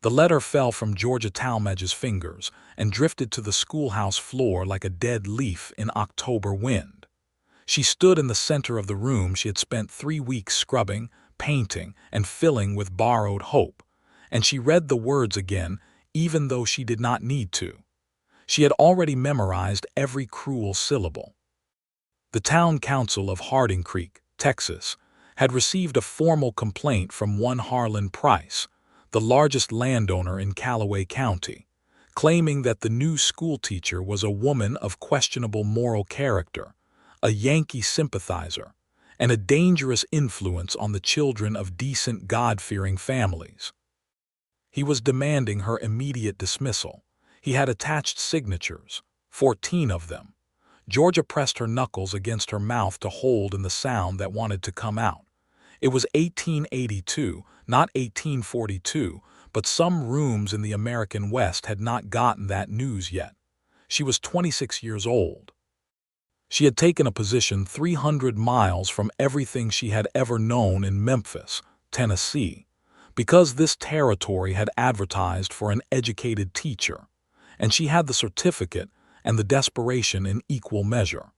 The letter fell from Georgia Talmadge's fingers and drifted to the schoolhouse floor like a dead leaf in October wind. She stood in the center of the room she had spent 3 weeks scrubbing, painting, and filling with borrowed hope, and she read the words again, even though she did not need to. She had already memorized every cruel syllable. The town council of Harding Creek, Texas, had received a formal complaint from one Harlan Price, the largest landowner in Callaway County, claiming that the new schoolteacher was a woman of questionable moral character, a Yankee sympathizer, and a dangerous influence on the children of decent, God-fearing families. He was demanding her immediate dismissal. He had attached signatures, 14 of them. Georgia pressed her knuckles against her mouth to hold in the sound that wanted to come out. It was 1882, not 1842, but some rooms in the American West had not gotten that news yet. She was 26 years old. She had taken a position 300 miles from everything she had ever known in Memphis, Tennessee, because this territory had advertised for an educated teacher, and she had the certificate and the desperation in equal measure.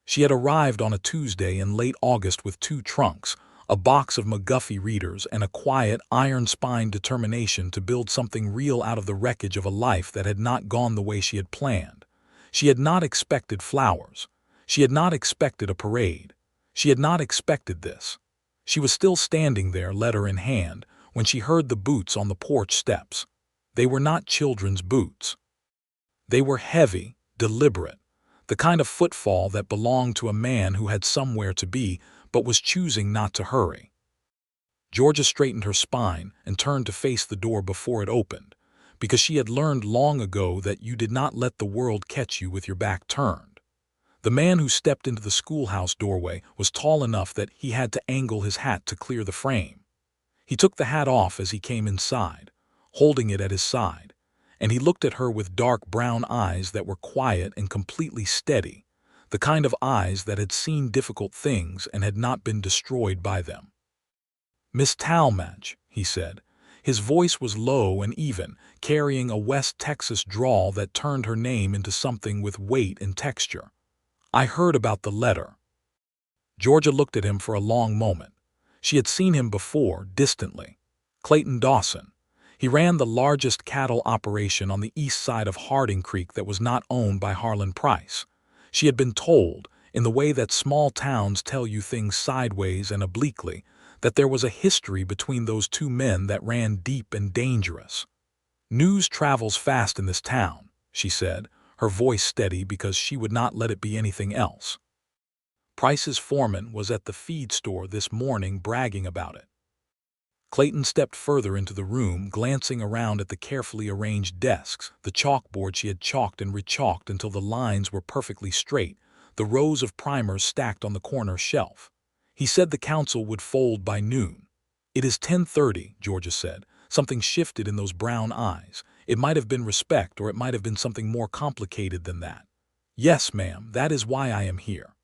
She had arrived on a Tuesday in late August with 2 trunks, a box of McGuffey readers, and a quiet, iron-spined determination to build something real out of the wreckage of a life that had not gone the way she had planned. She had not expected flowers. She had not expected a parade. She had not expected this. She was still standing there, letter in hand, when she heard the boots on the porch steps. They were not children's boots. They were heavy, deliberate, the kind of footfall that belonged to a man who had somewhere to be but was choosing not to hurry. Georgia straightened her spine and turned to face the door before it opened, because she had learned long ago that you did not let the world catch you with your back turned. The man who stepped into the schoolhouse doorway was tall enough that he had to angle his hat to clear the frame. He took the hat off as he came inside, holding it at his side, and he looked at her with dark brown eyes that were quiet and completely steady, the kind of eyes that had seen difficult things and had not been destroyed by them. "Miss Talmadge," he said. His voice was low and even, carrying a West Texas drawl that turned her name into something with weight and texture. "I heard about the letter." Georgia looked at him for a long moment. She had seen him before, distantly. Clayton Dawson. He ran the largest cattle operation on the east side of Harding Creek that was not owned by Harlan Price. She had been told, in the way that small towns tell you things sideways and obliquely, that there was a history between those 2 men that ran deep and dangerous. "News travels fast in this town," she said, her voice steady because she would not let it be anything else. "Price's foreman was at the feed store this morning bragging about it." Clayton stepped further into the room, glancing around at the carefully arranged desks, the chalkboard she had chalked and rechalked until the lines were perfectly straight, the rows of primers stacked on the corner shelf. He said the council would fold by noon. "It is 10:30, Georgia said. Something shifted in those brown eyes. It might have been respect, or it might have been something more complicated than that. "Yes, ma'am, that is why I am here."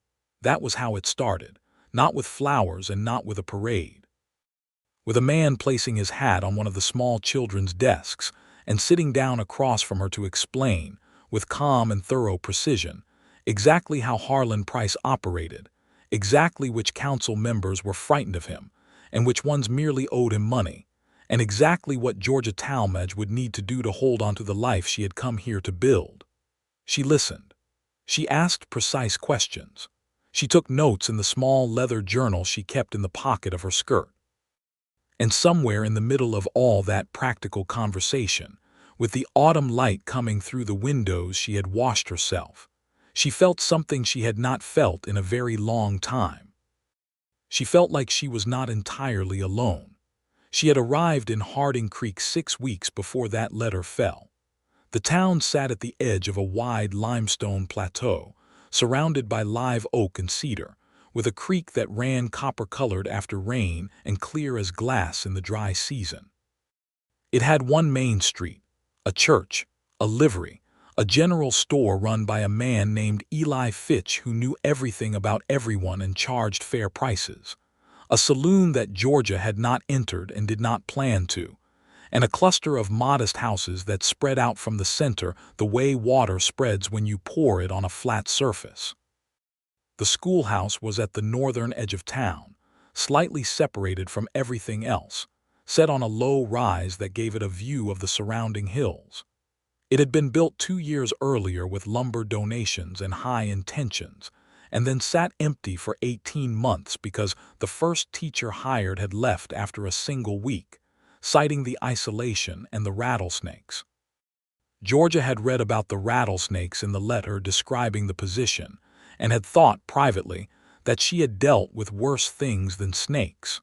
That was how it started, not with flowers and not with a parade. With a man placing his hat on one of the small children's desks and sitting down across from her to explain, with calm and thorough precision, exactly how Harlan Price operated, exactly which council members were frightened of him, and which ones merely owed him money, and exactly what Georgia Talmadge would need to do to hold on to the life she had come here to build. She listened. She asked precise questions. She took notes in the small leather journal she kept in the pocket of her skirt. And somewhere in the middle of all that practical conversation, with the autumn light coming through the windows, she had washed herself. She felt something she had not felt in a very long time. She felt like she was not entirely alone. She had arrived in Harding Creek 6 weeks before that letter fell. The town sat at the edge of a wide limestone plateau, surrounded by live oak and cedar, with a creek that ran copper-colored after rain and clear as glass in the dry season. It had one main street, a church, a livery, a general store run by a man named Eli Fitch who knew everything about everyone and charged fair prices, a saloon that Georgia had not entered and did not plan to, and a cluster of modest houses that spread out from the center the way water spreads when you pour it on a flat surface. The schoolhouse was at the northern edge of town, slightly separated from everything else, set on a low rise that gave it a view of the surrounding hills. It had been built 2 years earlier with lumber donations and high intentions, and then sat empty for 18 months because the first teacher hired had left after a single week, citing the isolation and the rattlesnakes. Georgia had read about the rattlesnakes in the letter describing the position, and had thought privately that she had dealt with worse things than snakes.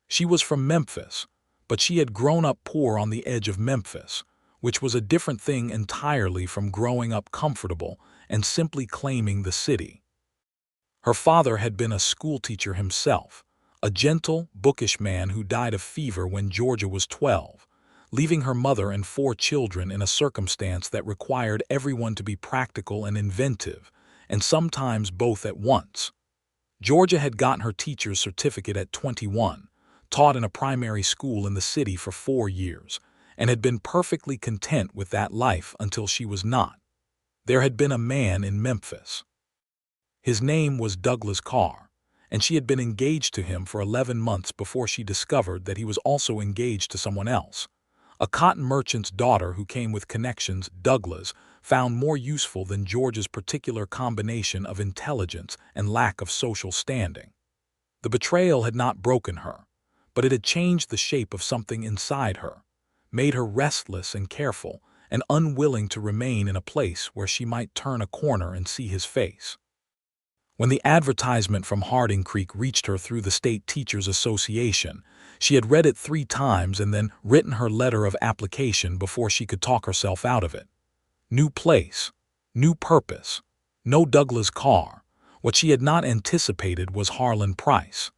She was from Memphis, but she had grown up poor on the edge of Memphis, which was a different thing entirely from growing up comfortable and simply claiming the city. Her father had been a schoolteacher himself, a gentle, bookish man who died of fever when Georgia was 12, leaving her mother and 4 children in a circumstance that required everyone to be practical and inventive, and sometimes both at once. Georgia had gotten her teacher's certificate at 21, taught in a primary school in the city for 4 years, and had been perfectly content with that life until she was not. There had been a man in Memphis. His name was Douglas Carr, and she had been engaged to him for 11 months before she discovered that he was also engaged to someone else. A cotton merchant's daughter who came with connections Douglas found more useful than George's particular combination of intelligence and lack of social standing. The betrayal had not broken her, but it had changed the shape of something inside her, made her restless and careful, and unwilling to remain in a place where she might turn a corner and see his face. When the advertisement from Harding Creek reached her through the State Teachers Association, she had read it 3 times and then written her letter of application before she could talk herself out of it. New place, new purpose, no Douglas Carr. What she had not anticipated was Harlan Price.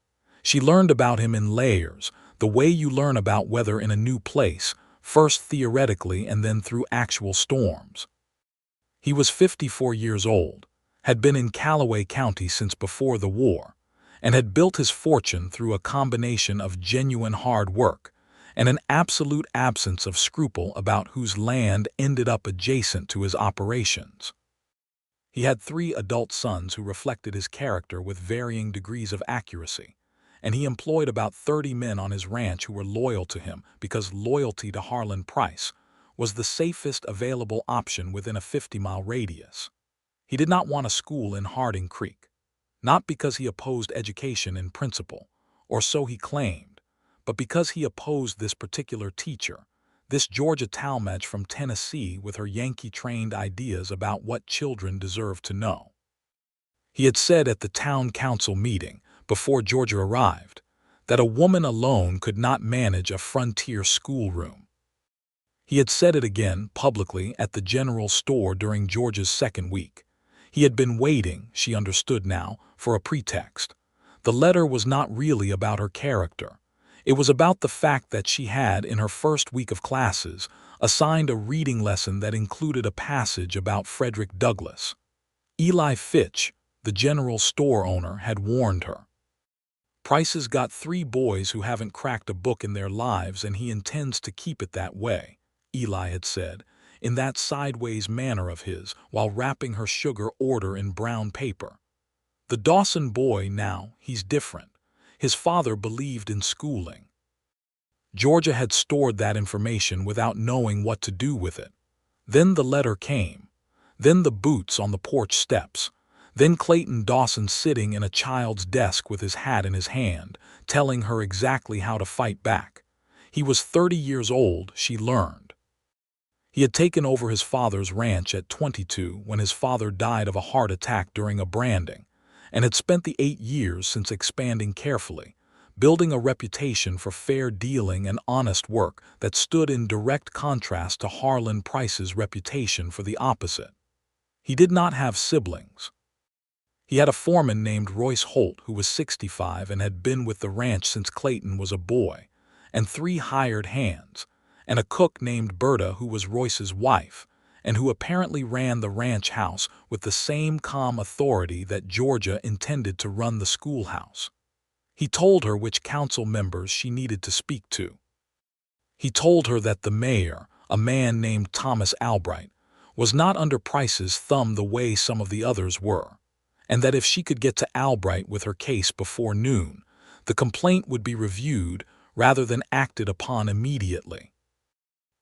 She learned about him in layers, the way you learn about weather in a new place, first theoretically and then through actual storms. He was 54 years old, had been in Callaway County since before the war, and had built his fortune through a combination of genuine hard work and an absolute absence of scruple about whose land ended up adjacent to his operations. He had 3 adult sons who reflected his character with varying degrees of accuracy, and he employed about 30 men on his ranch who were loyal to him because loyalty to Harlan Price was the safest available option within a 50-mile radius. He did not want a school in Harding Creek, not because he opposed education in principle, or so he claimed, but because he opposed this particular teacher, this Georgia Talmadge from Tennessee with her Yankee-trained ideas about what children deserve to know. He had said at the town council meeting, before Georgia arrived, that a woman alone could not manage a frontier schoolroom. He had said it again publicly at the general store during Georgia's 2nd week. He had been waiting, she understood now, for a pretext. The letter was not really about her character. It was about the fact that she had, in her first week of classes, assigned a reading lesson that included a passage about Frederick Douglass. Eli Fitch, the general store owner, had warned her. Price's got 3 boys who haven't cracked a book in their lives, and he intends to keep it that way, Eli had said, in that sideways manner of his, while wrapping her sugar order in brown paper. The Dawson boy now, he's different. His father believed in schooling. Georgia had stored that information without knowing what to do with it. Then the letter came. Then the boots on the porch steps. Then Clayton Dawson sitting in a child's desk with his hat in his hand, telling her exactly how to fight back. He was 30 years old, she learned. He had taken over his father's ranch at 22 when his father died of a heart attack during a branding, and had spent the 8 years since expanding carefully, building a reputation for fair dealing and honest work that stood in direct contrast to Harlan Price's reputation for the opposite. He did not have siblings. He had a foreman named Royce Holt who was 65 and had been with the ranch since Clayton was a boy, and 3 hired hands, and a cook named Berta who was Royce's wife, and who apparently ran the ranch house with the same calm authority that Georgia intended to run the schoolhouse. He told her which council members she needed to speak to. He told her that the mayor, a man named Thomas Albright, was not under Price's thumb the way some of the others were, and that if she could get to Albright with her case before noon, the complaint would be reviewed rather than acted upon immediately.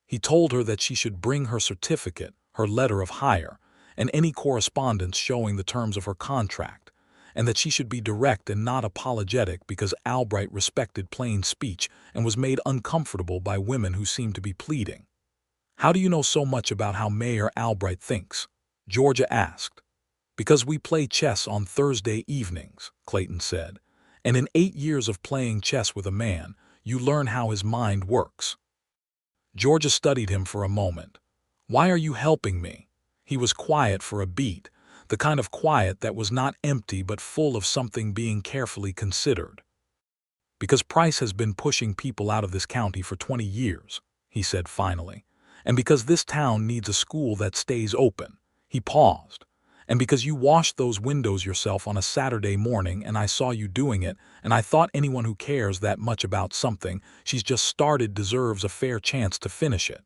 He told her that she should bring her certificate, her letter of hire, and any correspondence showing the terms of her contract, and that she should be direct and not apologetic because Albright respected plain speech and was made uncomfortable by women who seemed to be pleading. "How do you know so much about how Mayor Albright thinks?" Georgia asked. "Because we play chess on Thursday evenings," Clayton said, "and in 8 years of playing chess with a man, you learn how his mind works." Georgia studied him for a moment. "Why are you helping me?" He was quiet for a beat, the kind of quiet that was not empty but full of something being carefully considered. "Because Price has been pushing people out of this county for 20 years, he said finally, "and because this town needs a school that stays open." He paused. "And because you washed those windows yourself on a Saturday morning and I saw you doing it, and I thought anyone who cares that much about something she's just started deserves a fair chance to finish it."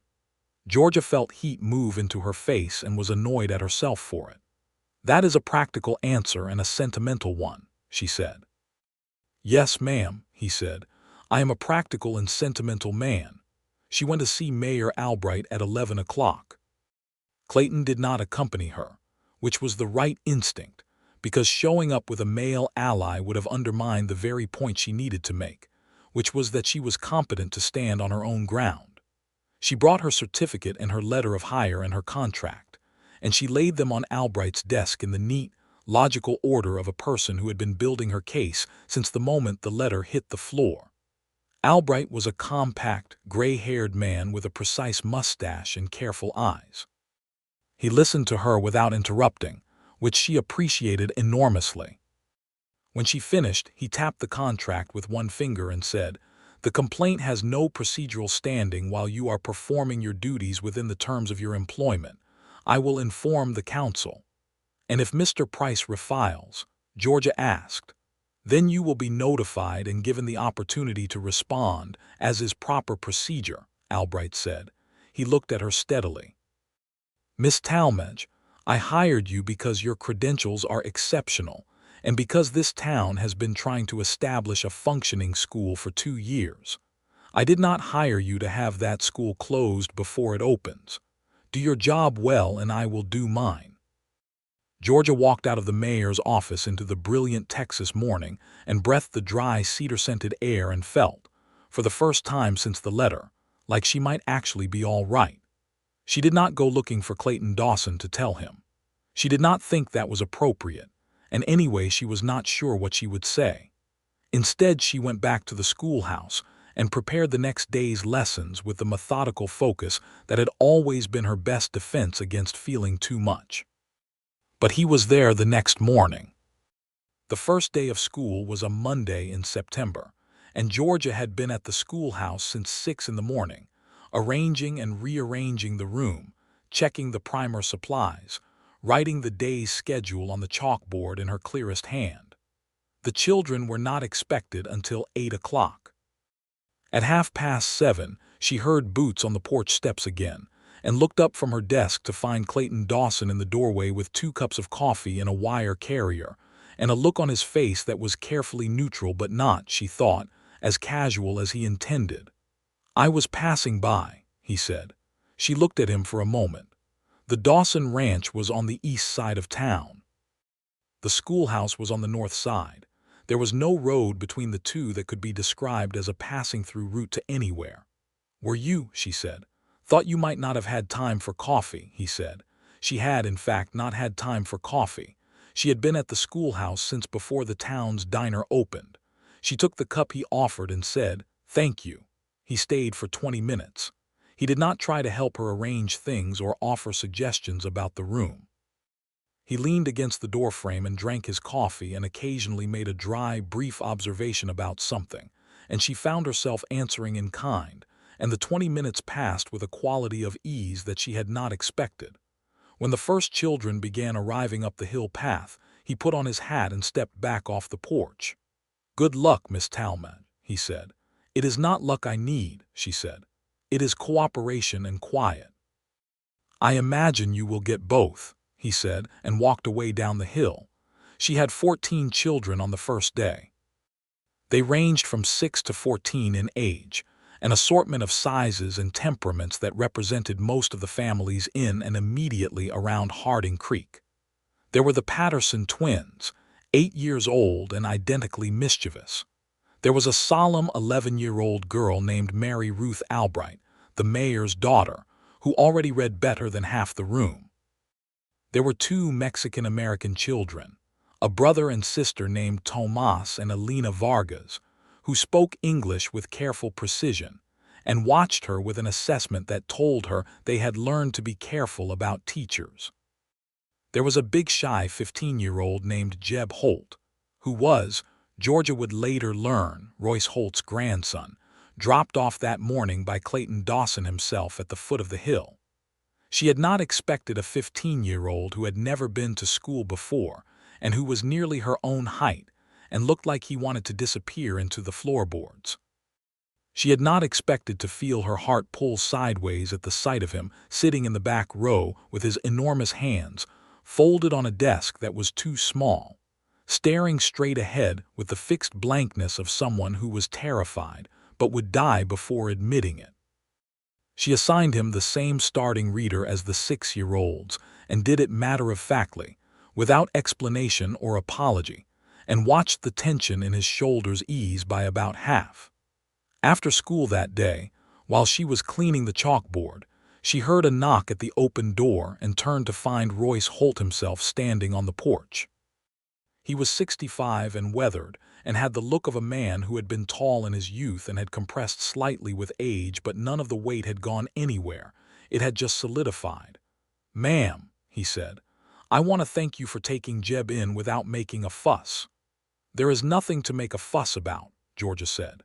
Georgia felt heat move into her face and was annoyed at herself for it. "That is a practical answer and a sentimental one," she said. "Yes, ma'am," he said. "I am a practical and sentimental man." She went to see Mayor Albright at 11 o'clock. Clayton did not accompany her, which was the right instinct, because showing up with a male ally would have undermined the very point she needed to make, which was that she was competent to stand on her own ground. She brought her certificate and her letter of hire and her contract, and she laid them on Albright's desk in the neat, logical order of a person who had been building her case since the moment the letter hit the floor. Albright was a compact, gray-haired man with a precise mustache and careful eyes. He listened to her without interrupting, which she appreciated enormously. When she finished, he tapped the contract with one finger and said, "The complaint has no procedural standing while you are performing your duties within the terms of your employment. I will inform the council." "And if Mr. Price refiles?" Georgia asked. "Then you will be notified and given the opportunity to respond, as is proper procedure," Albright said. He looked at her steadily. "Miss Talmadge, I hired you because your credentials are exceptional, and because this town has been trying to establish a functioning school for 2 years. I did not hire you to have that school closed before it opens. Do your job well and I will do mine." Georgia walked out of the mayor's office into the brilliant Texas morning and breathed the dry cedar-scented air and felt, for the first time since the letter, like she might actually be all right. She did not go looking for Clayton Dawson to tell him. She did not think that was appropriate, and anyway she was not sure what she would say. Instead, she went back to the schoolhouse and prepared the next day's lessons with the methodical focus that had always been her best defense against feeling too much. But he was there the next morning. The first day of school was a Monday in September, and Georgia had been at the schoolhouse since 6 in the morning, arranging and rearranging the room, checking the primer supplies, writing the day's schedule on the chalkboard in her clearest hand. The children were not expected until 8 o'clock. At 7:30, she heard boots on the porch steps again, and looked up from her desk to find Clayton Dawson in the doorway with 2 cups of coffee in a wire carrier, and a look on his face that was carefully neutral but not, she thought, as casual as he intended. "I was passing by," he said. She looked at him for a moment. The Dawson Ranch was on the east side of town. The schoolhouse was on the north side. There was no road between the two that could be described as a passing-through route to anywhere. "Were you?" she said. "Thought you might not have had time for coffee," he said. She had, in fact, not had time for coffee. She had been at the schoolhouse since before the town's diner opened. She took the cup he offered and said, "Thank you." He stayed for 20 minutes. He did not try to help her arrange things or offer suggestions about the room. He leaned against the doorframe and drank his coffee and occasionally made a dry, brief observation about something, and she found herself answering in kind, and the 20 minutes passed with a quality of ease that she had not expected. When the first children began arriving up the hill path, he put on his hat and stepped back off the porch. "Good luck, Miss Talmadge," he said. "It is not luck I need," she said. It is cooperation and quiet. I imagine you will get both, he said, and walked away down the hill. She had 14 children on the first day. They ranged from 6 to 14 in age, an assortment of sizes and temperaments that represented most of the families in and immediately around Harding Creek. There were the Patterson twins, 8 years old and identically mischievous. There was a solemn 11-year-old girl named Mary Ruth Albright, the mayor's daughter, who already read better than half the room. There were 2 Mexican-American children, a brother and sister named Tomas and Elena Vargas, who spoke English with careful precision, and watched her with an assessment that told her they had learned to be careful about teachers. There was a big shy 15-year-old named Jeb Holt, who was, Georgia would later learn, Royce Holt's grandson, dropped off that morning by Clayton Dawson himself at the foot of the hill. She had not expected a 15-year-old who had never been to school before and who was nearly her own height and looked like he wanted to disappear into the floorboards. She had not expected to feel her heart pull sideways at the sight of him sitting in the back row with his enormous hands folded on a desk that was too small, staring straight ahead with the fixed blankness of someone who was terrified but would die before admitting it. She assigned him the same starting reader as the 6-year-olds and did it matter-of-factly, without explanation or apology, and watched the tension in his shoulders ease by about half. After school that day, while she was cleaning the chalkboard, she heard a knock at the open door and turned to find Royce Holt himself standing on the porch. He was 65 and weathered, and had the look of a man who had been tall in his youth and had compressed slightly with age, but none of the weight had gone anywhere. It had just solidified. "Ma'am," he said, "I want to thank you for taking Jeb in without making a fuss." "There is nothing to make a fuss about," Georgia said.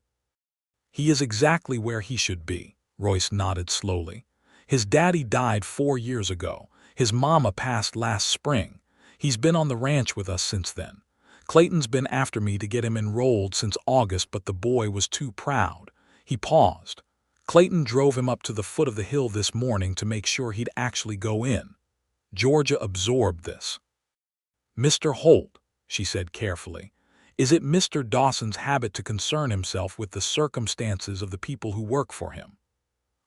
"He is exactly where he should be," Royce nodded slowly. "His daddy died 4 years ago. His mama passed last spring. He's been on the ranch with us since then. Clayton's been after me to get him enrolled since August, but the boy was too proud." He paused. "Clayton drove him up to the foot of the hill this morning to make sure he'd actually go in." Georgia absorbed this. "Mr. Holt," she said carefully, "is it Mr. Dawson's habit to concern himself with the circumstances of the people who work for him?"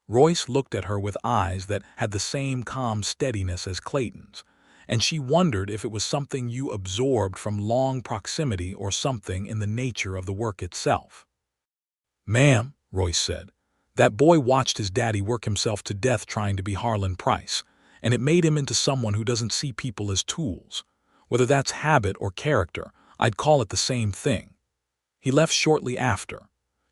Royce looked at her with eyes that had the same calm steadiness as Clayton's, and she wondered if it was something you absorbed from long proximity or something in the nature of the work itself. "Ma'am," Royce said, "that boy watched his daddy work himself to death trying to be Harlan Price, and it made him into someone who doesn't see people as tools. Whether that's habit or character, I'd call it the same thing." He left shortly after.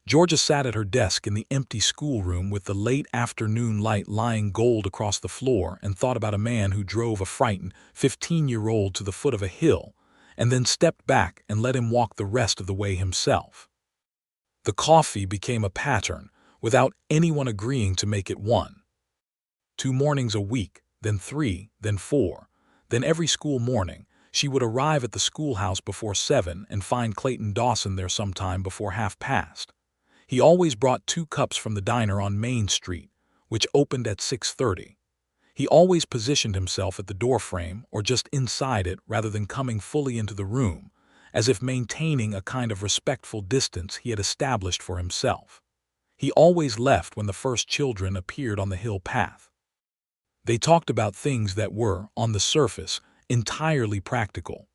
Georgia sat at her desk in the empty schoolroom with the late afternoon light lying gold across the floor and thought about a man who drove a frightened 15-year-old to the foot of a hill and then stepped back and let him walk the rest of the way himself. The coffee became a pattern without anyone agreeing to make it one. 2 mornings a week, then 3, then 4, then every school morning, she would arrive at the schoolhouse before 7 and find Clayton Dawson there sometime before 1:30. He always brought 2 cups from the diner on Main Street, which opened at 6:30. He always positioned himself at the doorframe or just inside it rather than coming fully into the room, as if maintaining a kind of respectful distance he had established for himself. He always left when the first children appeared on the hill path. They talked about things that were, on the surface, entirely practical.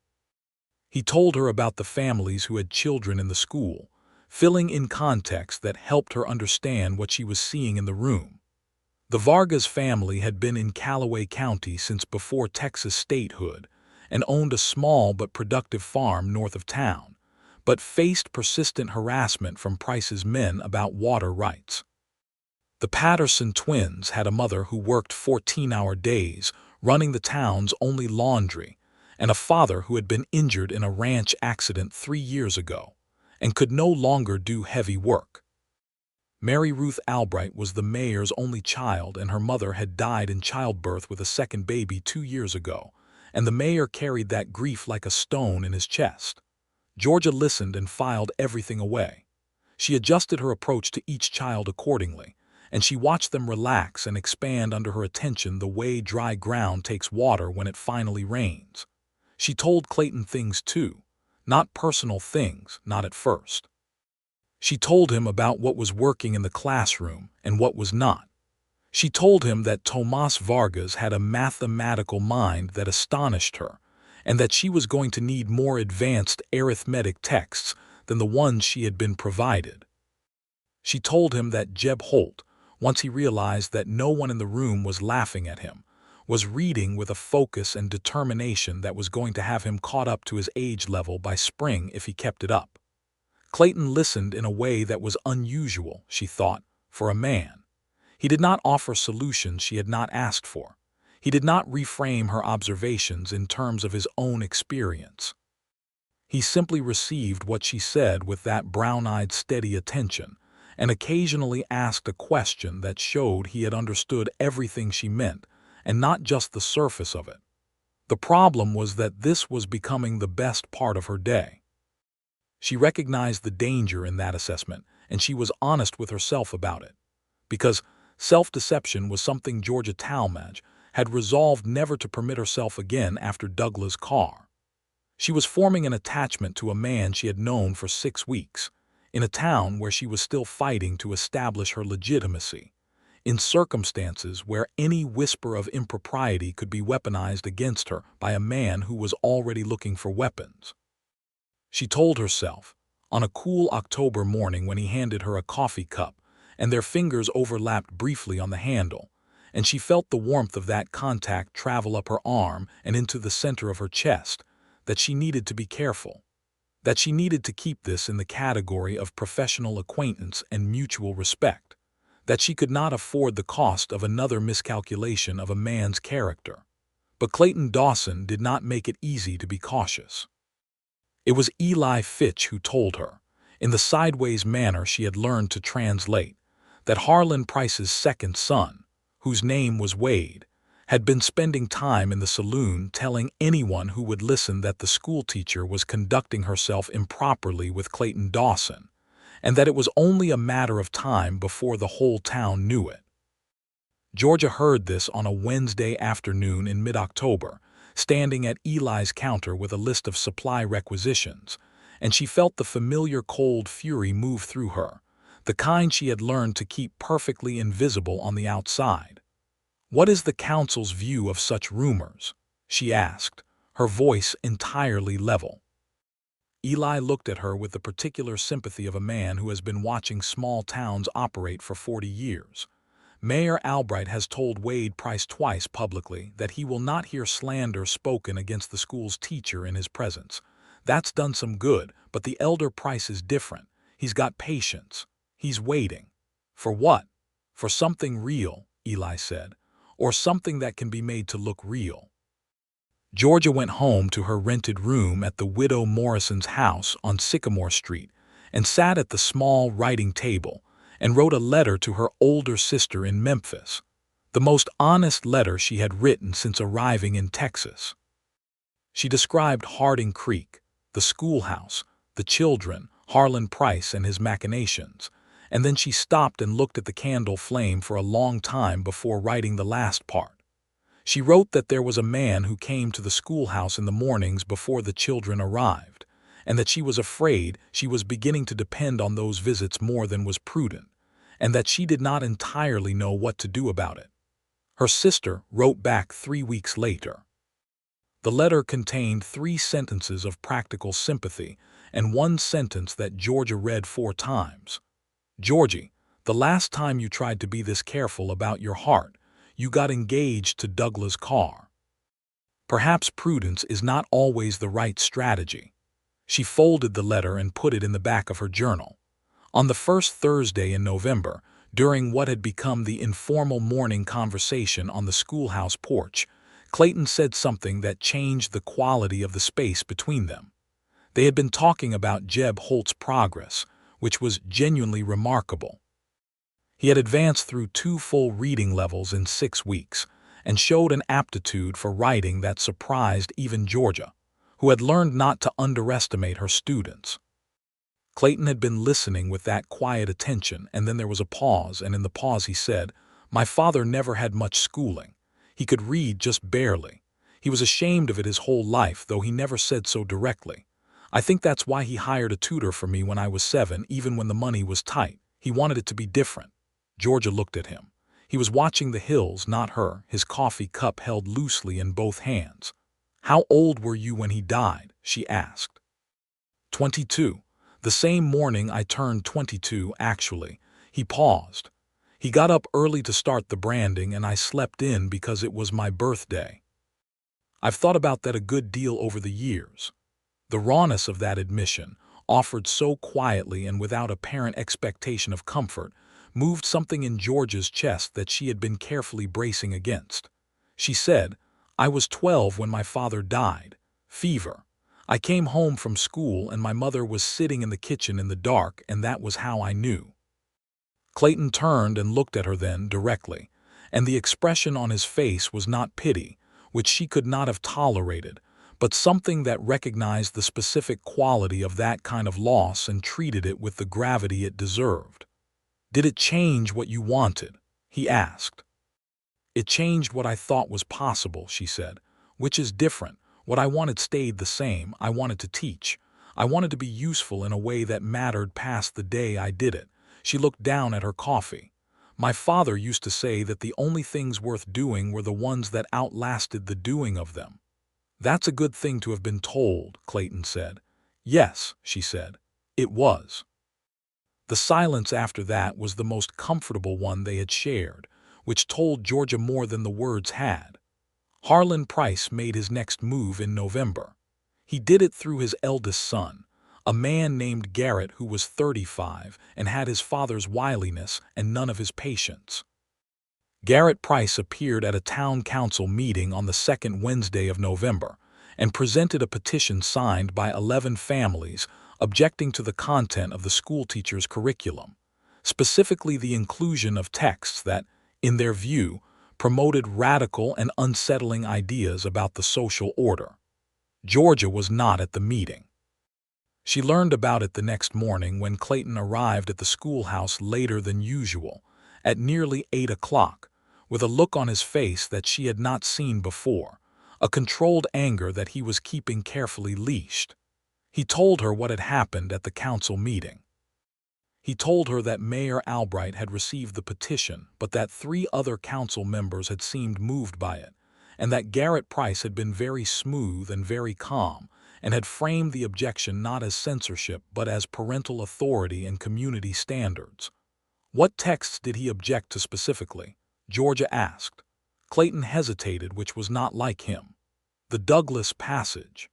He told her about the families who had children in the school, filling in context that helped her understand what she was seeing in the room. The Vargas family had been in Callaway County since before Texas statehood and owned a small but productive farm north of town, but faced persistent harassment from Price's men about water rights. The Patterson twins had a mother who worked 14-hour days, running the town's only laundry, and a father who had been injured in a ranch accident 3 years ago and could no longer do heavy work. Mary Ruth Albright was the mayor's only child, and her mother had died in childbirth with a second baby 2 years ago, and the mayor carried that grief like a stone in his chest. Georgia listened and filed everything away. She adjusted her approach to each child accordingly, and she watched them relax and expand under her attention the way dry ground takes water when it finally rains. She told Clayton things too, not personal things, not at first. She told him about what was working in the classroom and what was not. She told him that Tomas Vargas had a mathematical mind that astonished her, and that she was going to need more advanced arithmetic texts than the ones she had been provided. She told him that Jeb Holt, once he realized that no one in the room was laughing at him, was reading with a focus and determination that was going to have him caught up to his age level by spring if he kept it up. Clayton listened in a way that was unusual, she thought, for a man. He did not offer solutions she had not asked for. He did not reframe her observations in terms of his own experience. He simply received what she said with that brown-eyed steady attention, and occasionally asked a question that showed he had understood everything she meant, and not just the surface of it. The problem was that this was becoming the best part of her day. She recognized the danger in that assessment, and she was honest with herself about it. Because self-deception was something Georgia Talmadge had resolved never to permit herself again after Douglas Carr. She was forming an attachment to a man she had known for 6 weeks, in a town where she was still fighting to establish her legitimacy, in circumstances where any whisper of impropriety could be weaponized against her by a man who was already looking for weapons. She told herself, on a cool October morning when he handed her a coffee cup, and their fingers overlapped briefly on the handle, and she felt the warmth of that contact travel up her arm and into the center of her chest, that she needed to be careful, that she needed to keep this in the category of professional acquaintance and mutual respect, that she could not afford the cost of another miscalculation of a man's character. But Clayton Dawson did not make it easy to be cautious. It was Eli Fitch who told her, in the sideways manner she had learned to translate, that Harlan Price's second son, whose name was Wade, had been spending time in the saloon telling anyone who would listen that the schoolteacher was conducting herself improperly with Clayton Dawson, and that it was only a matter of time before the whole town knew it. Georgia heard this on a Wednesday afternoon in mid-October, standing at Eli's counter with a list of supply requisitions, and she felt the familiar cold fury move through her, the kind she had learned to keep perfectly invisible on the outside. "What is the council's view of such rumors?" she asked, her voice entirely level. Eli looked at her with the particular sympathy of a man who has been watching small towns operate for 40 years. "Mayor Albright has told Wade Price twice publicly that he will not hear slander spoken against the school's teacher in his presence. That's done some good, but the elder Price is different. He's got patience. He's waiting." "For what?" "For something real," Eli said, "or something that can be made to look real." Georgia went home to her rented room at the widow Morrison's house on Sycamore Street and sat at the small writing table and wrote a letter to her older sister in Memphis, the most honest letter she had written since arriving in Texas. She described Harding Creek, the schoolhouse, the children, Harlan Price and his machinations, and then she stopped and looked at the candle flame for a long time before writing the last part. She wrote that there was a man who came to the schoolhouse in the mornings before the children arrived, and that she was afraid she was beginning to depend on those visits more than was prudent, and that she did not entirely know what to do about it. Her sister wrote back 3 weeks later. The letter contained 3 sentences of practical sympathy and 1 sentence that Georgia read 4 times. "Georgie, the last time you tried to be this careful about your heart, you got engaged to Douglas Carr. Perhaps prudence is not always the right strategy." She folded the letter and put it in the back of her journal. On the first Thursday in November, during what had become the informal morning conversation on the schoolhouse porch, Clayton said something that changed the quality of the space between them. They had been talking about Jeb Holt's progress, which was genuinely remarkable. He had advanced through 2 full reading levels in 6 weeks and showed an aptitude for writing that surprised even Georgia, who had learned not to underestimate her students. Clayton had been listening with that quiet attention, and then there was a pause, and in the pause he said, "My father never had much schooling. He could read just barely. He was ashamed of it his whole life, though he never said so directly. I think that's why he hired a tutor for me when I was 7, even when the money was tight. He wanted it to be different." Georgia looked at him. He was watching the hills, not her, his coffee cup held loosely in both hands. "How old were you when he died?" she asked. 22. The same morning I turned 22, actually. He paused. He got up early to start the branding, and I slept in because it was my birthday. I've thought about that a good deal over the years. The rawness of that admission, offered so quietly and without apparent expectation of comfort, moved something in Georgia's chest that she had been carefully bracing against. She said, "I was 12 when my father died. Fever. I came home from school and my mother was sitting in the kitchen in the dark, and that was how I knew." Clayton turned and looked at her then directly, and the expression on his face was not pity, which she could not have tolerated, but something that recognized the specific quality of that kind of loss and treated it with the gravity it deserved. "Did it change what you wanted?" he asked. "It changed what I thought was possible," she said, "which is different. What I wanted stayed the same. I wanted to teach. I wanted to be useful in a way that mattered past the day I did it." She looked down at her coffee. "My father used to say that the only things worth doing were the ones that outlasted the doing of them." "That's a good thing to have been told," Clayton said. "Yes," she said. "It was." The silence after that was the most comfortable one they had shared, which told Georgia more than the words had. Harlan Price made his next move in November. He did it through his eldest son, a man named Garrett who was 35 and had his father's wiliness and none of his patience. Garrett Price appeared at a town council meeting on the second Wednesday of November and presented a petition signed by 11 families objecting to the content of the schoolteacher's curriculum, specifically the inclusion of texts that, in their view, promoted radical and unsettling ideas about the social order. Georgia was not at the meeting. She learned about it the next morning when Clayton arrived at the schoolhouse later than usual, at nearly 8 o'clock, with a look on his face that she had not seen before, a controlled anger that he was keeping carefully leashed. He told her what had happened at the council meeting. He told her that Mayor Albright had received the petition, but that 3 other council members had seemed moved by it, and that Garrett Price had been very smooth and very calm, and had framed the objection not as censorship but as parental authority and community standards. "What texts did he object to specifically?" Georgia asked. Clayton hesitated, which was not like him. "The Douglas passage.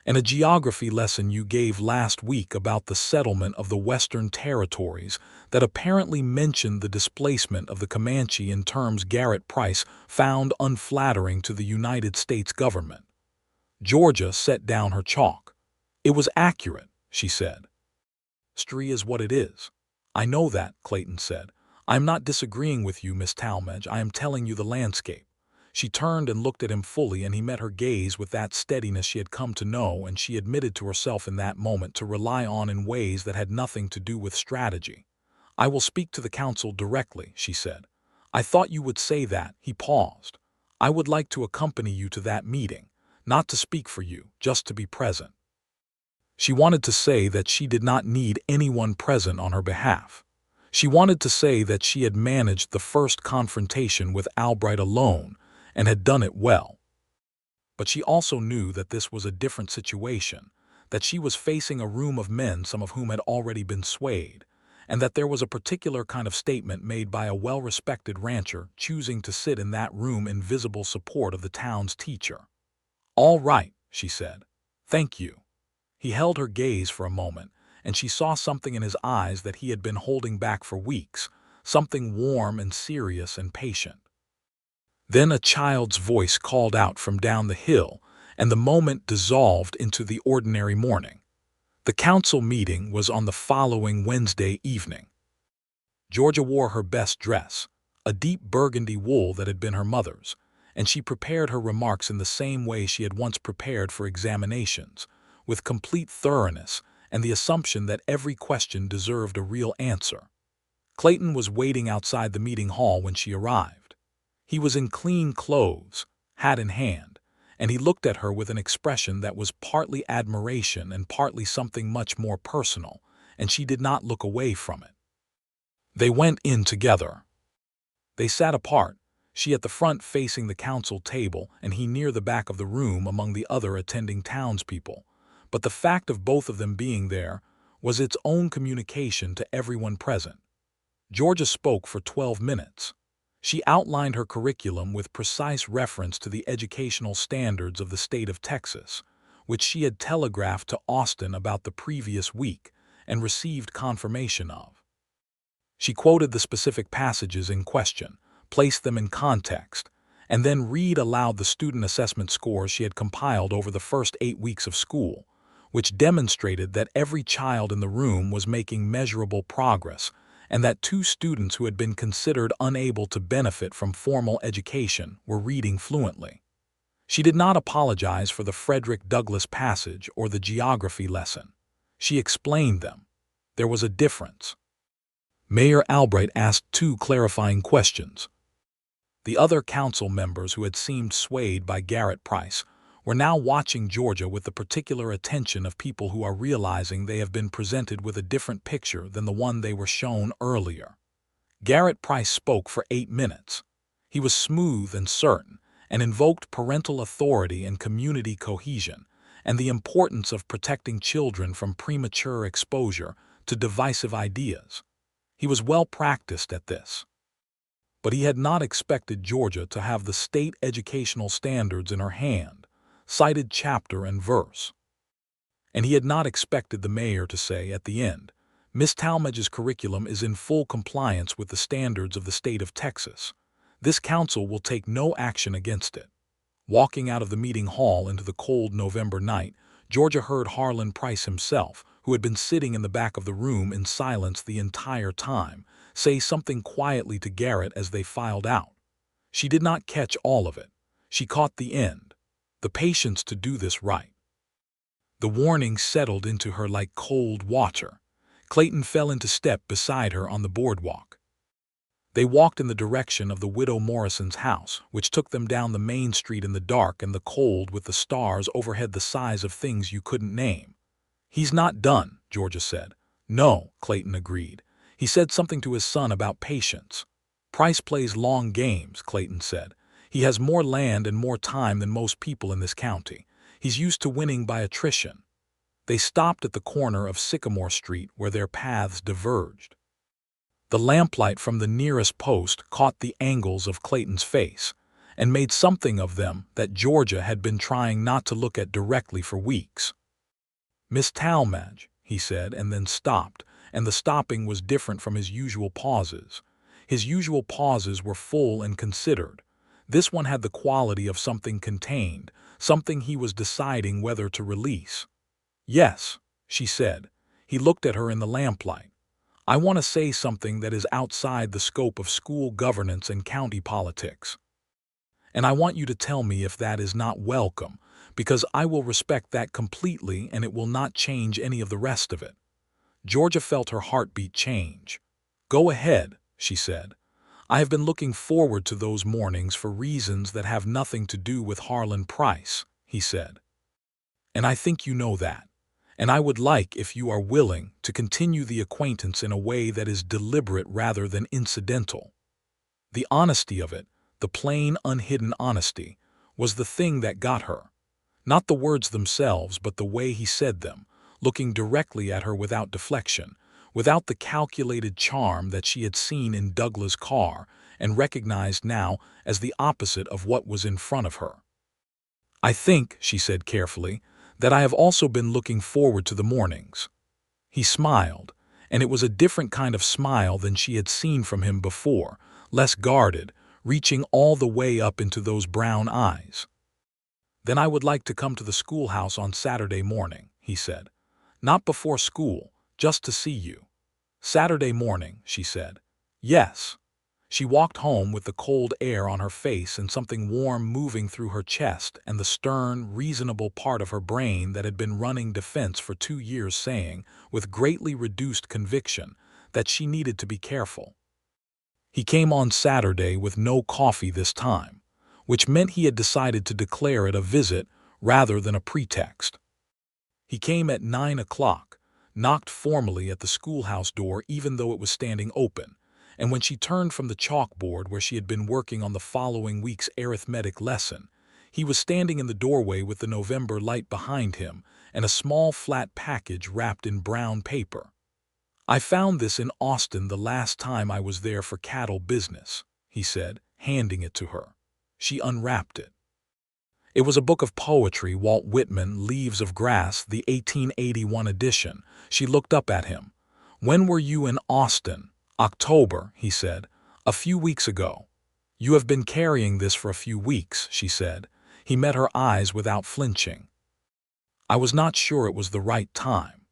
And a geography lesson you gave last week about the settlement of the Western Territories that apparently mentioned the displacement of the Comanche in terms Garrett Price found unflattering to the United States government." Georgia set down her chalk. "It was accurate," she said. "History is what it is." "I know that," Clayton said. "I am not disagreeing with you, Miss Talmadge. I am telling you the landscape." She turned and looked at him fully, and he met her gaze with that steadiness she had come to know and she admitted to herself in that moment to rely on in ways that had nothing to do with strategy. "I will speak to the council directly," she said. "I thought you would say that." He paused. "I would like to accompany you to that meeting, not to speak for you, just to be present." She wanted to say that she did not need anyone present on her behalf. She wanted to say that she had managed the first confrontation with Albright alone and had done it well. But she also knew that this was a different situation, that she was facing a room of men, some of whom had already been swayed, and that there was a particular kind of statement made by a well-respected rancher choosing to sit in that room in visible support of the town's teacher. "All right," she said. "Thank you." He held her gaze for a moment, and she saw something in his eyes that he had been holding back for weeks, something warm and serious and patient. Then a child's voice called out from down the hill, and the moment dissolved into the ordinary morning. The council meeting was on the following Wednesday evening. Georgia wore her best dress, a deep burgundy wool that had been her mother's, and she prepared her remarks in the same way she had once prepared for examinations, with complete thoroughness and the assumption that every question deserved a real answer. Clayton was waiting outside the meeting hall when she arrived. He was in clean clothes, hat in hand, and he looked at her with an expression that was partly admiration and partly something much more personal, and she did not look away from it. They went in together. They sat apart, she at the front facing the council table and he near the back of the room among the other attending townspeople. But the fact of both of them being there was its own communication to everyone present. Georgia spoke for 12 minutes. She outlined her curriculum with precise reference to the educational standards of the state of Texas, which she had telegraphed to Austin about the previous week and received confirmation of. She quoted the specific passages in question, placed them in context, and then read aloud the student assessment scores she had compiled over the first 8 weeks of school, which demonstrated that every child in the room was making measurable progress and that 2 students who had been considered unable to benefit from formal education were reading fluently. She did not apologize for the Frederick Douglass passage or the geography lesson. She explained them. There was a difference. Mayor Albright asked 2 clarifying questions. The other council members who had seemed swayed by Garrett Price were now watching Georgia with the particular attention of people who are realizing they have been presented with a different picture than the one they were shown earlier. Garrett Price spoke for 8 minutes. He was smooth and certain, and invoked parental authority and community cohesion, and the importance of protecting children from premature exposure to divisive ideas. He was well practiced at this. But he had not expected Georgia to have the state educational standards in her hand, cited chapter and verse. And he had not expected the mayor to say at the end, "Miss Talmadge's curriculum is in full compliance with the standards of the state of Texas. This council will take no action against it." Walking out of the meeting hall into the cold November night, Georgia heard Harlan Price himself, who had been sitting in the back of the room in silence the entire time, say something quietly to Garrett as they filed out. She did not catch all of it. She caught the end. The patience to do this right. The warning settled into her like cold water. Clayton fell into step beside her on the boardwalk. They walked in the direction of the widow Morrison's house, which took them down the main street in the dark and the cold with the stars overhead the size of things you couldn't name. "He's not done," Georgia said. "No," Clayton agreed. "He said something to his son about patience." "Price plays long games," Clayton said. "He has more land and more time than most people in this county. He's used to winning by attrition." They stopped at the corner of Sycamore Street where their paths diverged. The lamplight from the nearest post caught the angles of Clayton's face and made something of them that Georgia had been trying not to look at directly for weeks. "Miss Talmadge," he said, and then stopped, and the stopping was different from his usual pauses. His usual pauses were full and considered. This one had the quality of something contained, something he was deciding whether to release. "Yes," she said. He looked at her in the lamplight. "I want to say something that is outside the scope of school governance and county politics. And I want you to tell me if that is not welcome, because I will respect that completely and it will not change any of the rest of it." Georgia felt her heartbeat change. "Go ahead," she said. "I have been looking forward to those mornings for reasons that have nothing to do with Harlan Price," he said. "And I think you know that. And I would like, if you are willing, to continue the acquaintance in a way that is deliberate rather than incidental." The honesty of it, the plain, unhidden honesty, was the thing that got her. Not the words themselves, but the way he said them, looking directly at her without deflection, without the calculated charm that she had seen in Douglas Carr and recognized now as the opposite of what was in front of her. "I think," she said carefully, "that I have also been looking forward to the mornings." He smiled, and it was a different kind of smile than she had seen from him before, less guarded, reaching all the way up into those brown eyes. "Then I would like to come to the schoolhouse on Saturday morning," he said. "Not before school, just to see you." "Saturday morning," she said. "Yes." She walked home with the cold air on her face and something warm moving through her chest and the stern, reasonable part of her brain that had been running defense for 2 years saying, with greatly reduced conviction, that she needed to be careful. He came on Saturday with no coffee this time, which meant he had decided to declare it a visit rather than a pretext. He came at 9 o'clock, knocked formally at the schoolhouse door even though it was standing open, and when she turned from the chalkboard where she had been working on the following week's arithmetic lesson, he was standing in the doorway with the November light behind him and a small flat package wrapped in brown paper. "I found this in Austin the last time I was there for cattle business," he said, handing it to her. She unwrapped it. It was a book of poetry, Walt Whitman, Leaves of Grass, the 1881 edition. She looked up at him. "When were you in Austin?" "October," he said. "A few weeks ago." "You have been carrying this for a few weeks," she said. He met her eyes without flinching. "I was not sure it was the right time."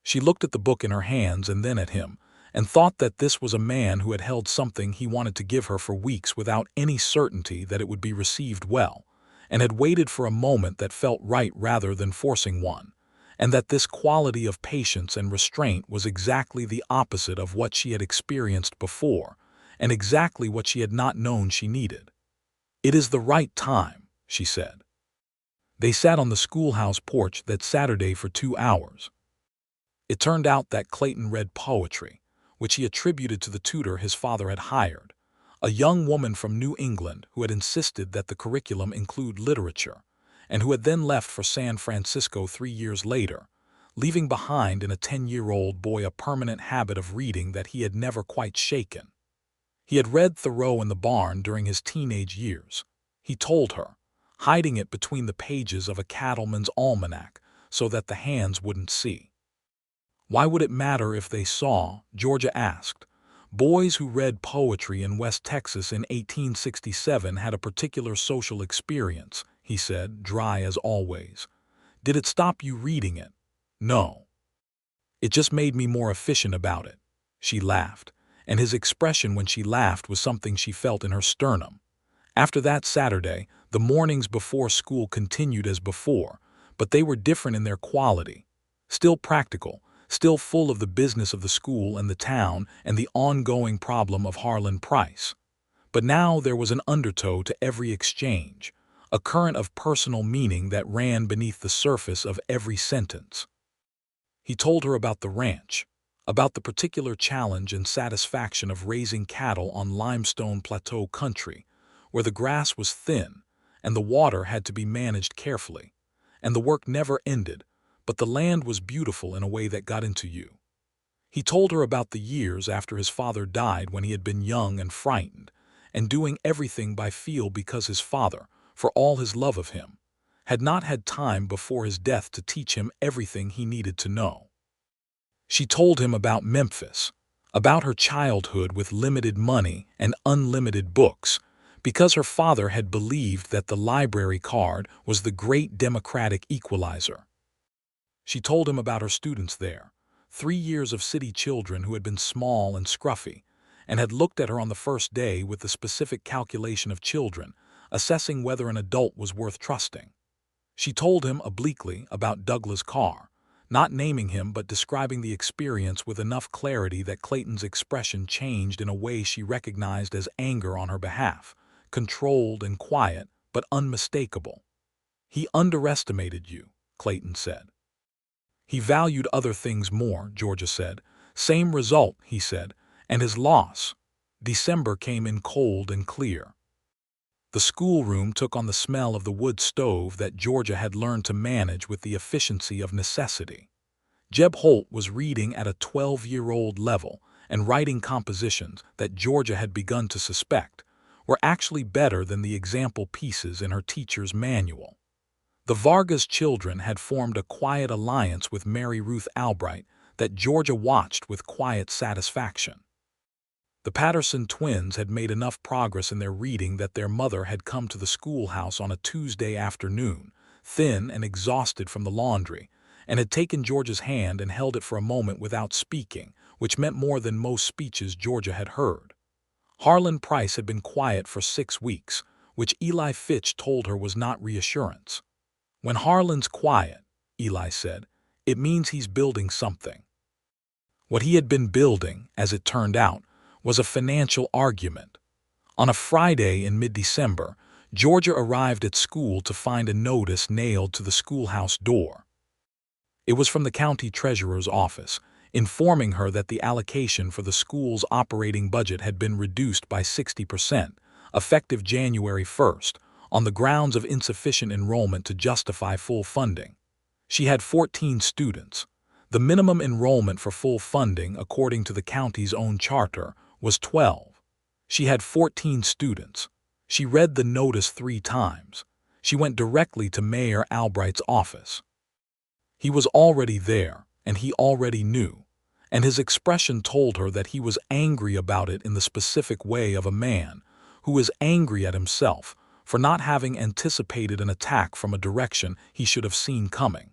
She looked at the book in her hands and then at him, and thought that this was a man who had held something he wanted to give her for weeks without any certainty that it would be received well, and had waited for a moment that felt right rather than forcing one, and that this quality of patience and restraint was exactly the opposite of what she had experienced before, and exactly what she had not known she needed. "It is the right time," she said. They sat on the schoolhouse porch that Saturday for 2 hours. It turned out that Clayton read poetry, which he attributed to the tutor his father had hired, a young woman from New England who had insisted that the curriculum include literature, and who had then left for San Francisco 3 years later, leaving behind in a 10-year-old boy a permanent habit of reading that he had never quite shaken. He had read Thoreau in the barn during his teenage years, he told her, hiding it between the pages of a cattleman's almanac so that the hands wouldn't see. "Why would it matter if they saw?" Georgia asked. "Boys who read poetry in West Texas in 1867 had a particular social experience," he said, dry as always. "Did it stop you reading it?" "No. It just made me more efficient about it." She laughed, and his expression when she laughed was something she felt in her sternum. After that Saturday, the mornings before school continued as before, but they were different in their quality. Still practical, still full of the business of the school and the town and the ongoing problem of Harlan Price. But now there was an undertow to every exchange, a current of personal meaning that ran beneath the surface of every sentence. He told her about the ranch, about the particular challenge and satisfaction of raising cattle on limestone plateau country, where the grass was thin and the water had to be managed carefully, and the work never ended, but the land was beautiful in a way that got into you. He told her about the years after his father died when he had been young and frightened, and doing everything by feel because his father, for all his love of him, had not had time before his death to teach him everything he needed to know. She told him about Memphis, about her childhood with limited money and unlimited books, because her father had believed that the library card was the great democratic equalizer. She told him about her students there, 3 years of city children who had been small and scruffy, and had looked at her on the first day with the specific calculation of children, assessing whether an adult was worth trusting. She told him obliquely about Douglas Carr, not naming him but describing the experience with enough clarity that Clayton's expression changed in a way she recognized as anger on her behalf, controlled and quiet, but unmistakable. "He underestimated you," Clayton said. "He valued other things more," Georgia said. "Same result," he said, "and his loss." December came in cold and clear. The schoolroom took on the smell of the wood stove that Georgia had learned to manage with the efficiency of necessity. Jeb Holt was reading at a 12-year-old level, and writing compositions that Georgia had begun to suspect were actually better than the example pieces in her teacher's manual. The Vargas children had formed a quiet alliance with Mary Ruth Albright that Georgia watched with quiet satisfaction. The Patterson twins had made enough progress in their reading that their mother had come to the schoolhouse on a Tuesday afternoon, thin and exhausted from the laundry, and had taken Georgia's hand and held it for a moment without speaking, which meant more than most speeches Georgia had heard. Harlan Price had been quiet for 6 weeks, which Eli Fitch told her was not reassurance. When Harlan's quiet, Eli said, it means he's building something. What he had been building, as it turned out, was a financial argument. On a Friday in mid-December, Georgia arrived at school to find a notice nailed to the schoolhouse door. It was from the county treasurer's office, informing her that the allocation for the school's operating budget had been reduced by 60%, effective January 1st, on the grounds of insufficient enrollment to justify full funding. She had 14 students. The minimum enrollment for full funding, according to the county's own charter, was 12. She had 14 students. She read the notice 3 times. She went directly to Mayor Albright's office. He was already there, and he already knew, and his expression told her that he was angry about it in the specific way of a man who is angry at himself for not having anticipated an attack from a direction he should have seen coming.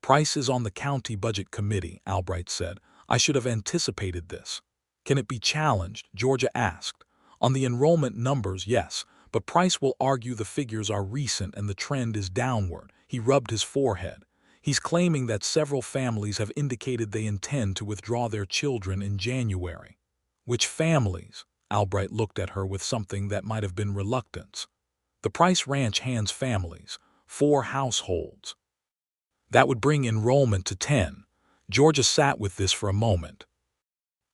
Price is on the county budget committee, Albright said. I should have anticipated this. Can it be challenged? Georgia asked. On the enrollment numbers, yes, but Price will argue the figures are recent and the trend is downward. He rubbed his forehead. He's claiming that several families have indicated they intend to withdraw their children in January. Which families? Albright looked at her with something that might have been reluctance. The Price Ranch hands families, 4 households. That would bring enrollment to 10. Georgia sat with this for a moment.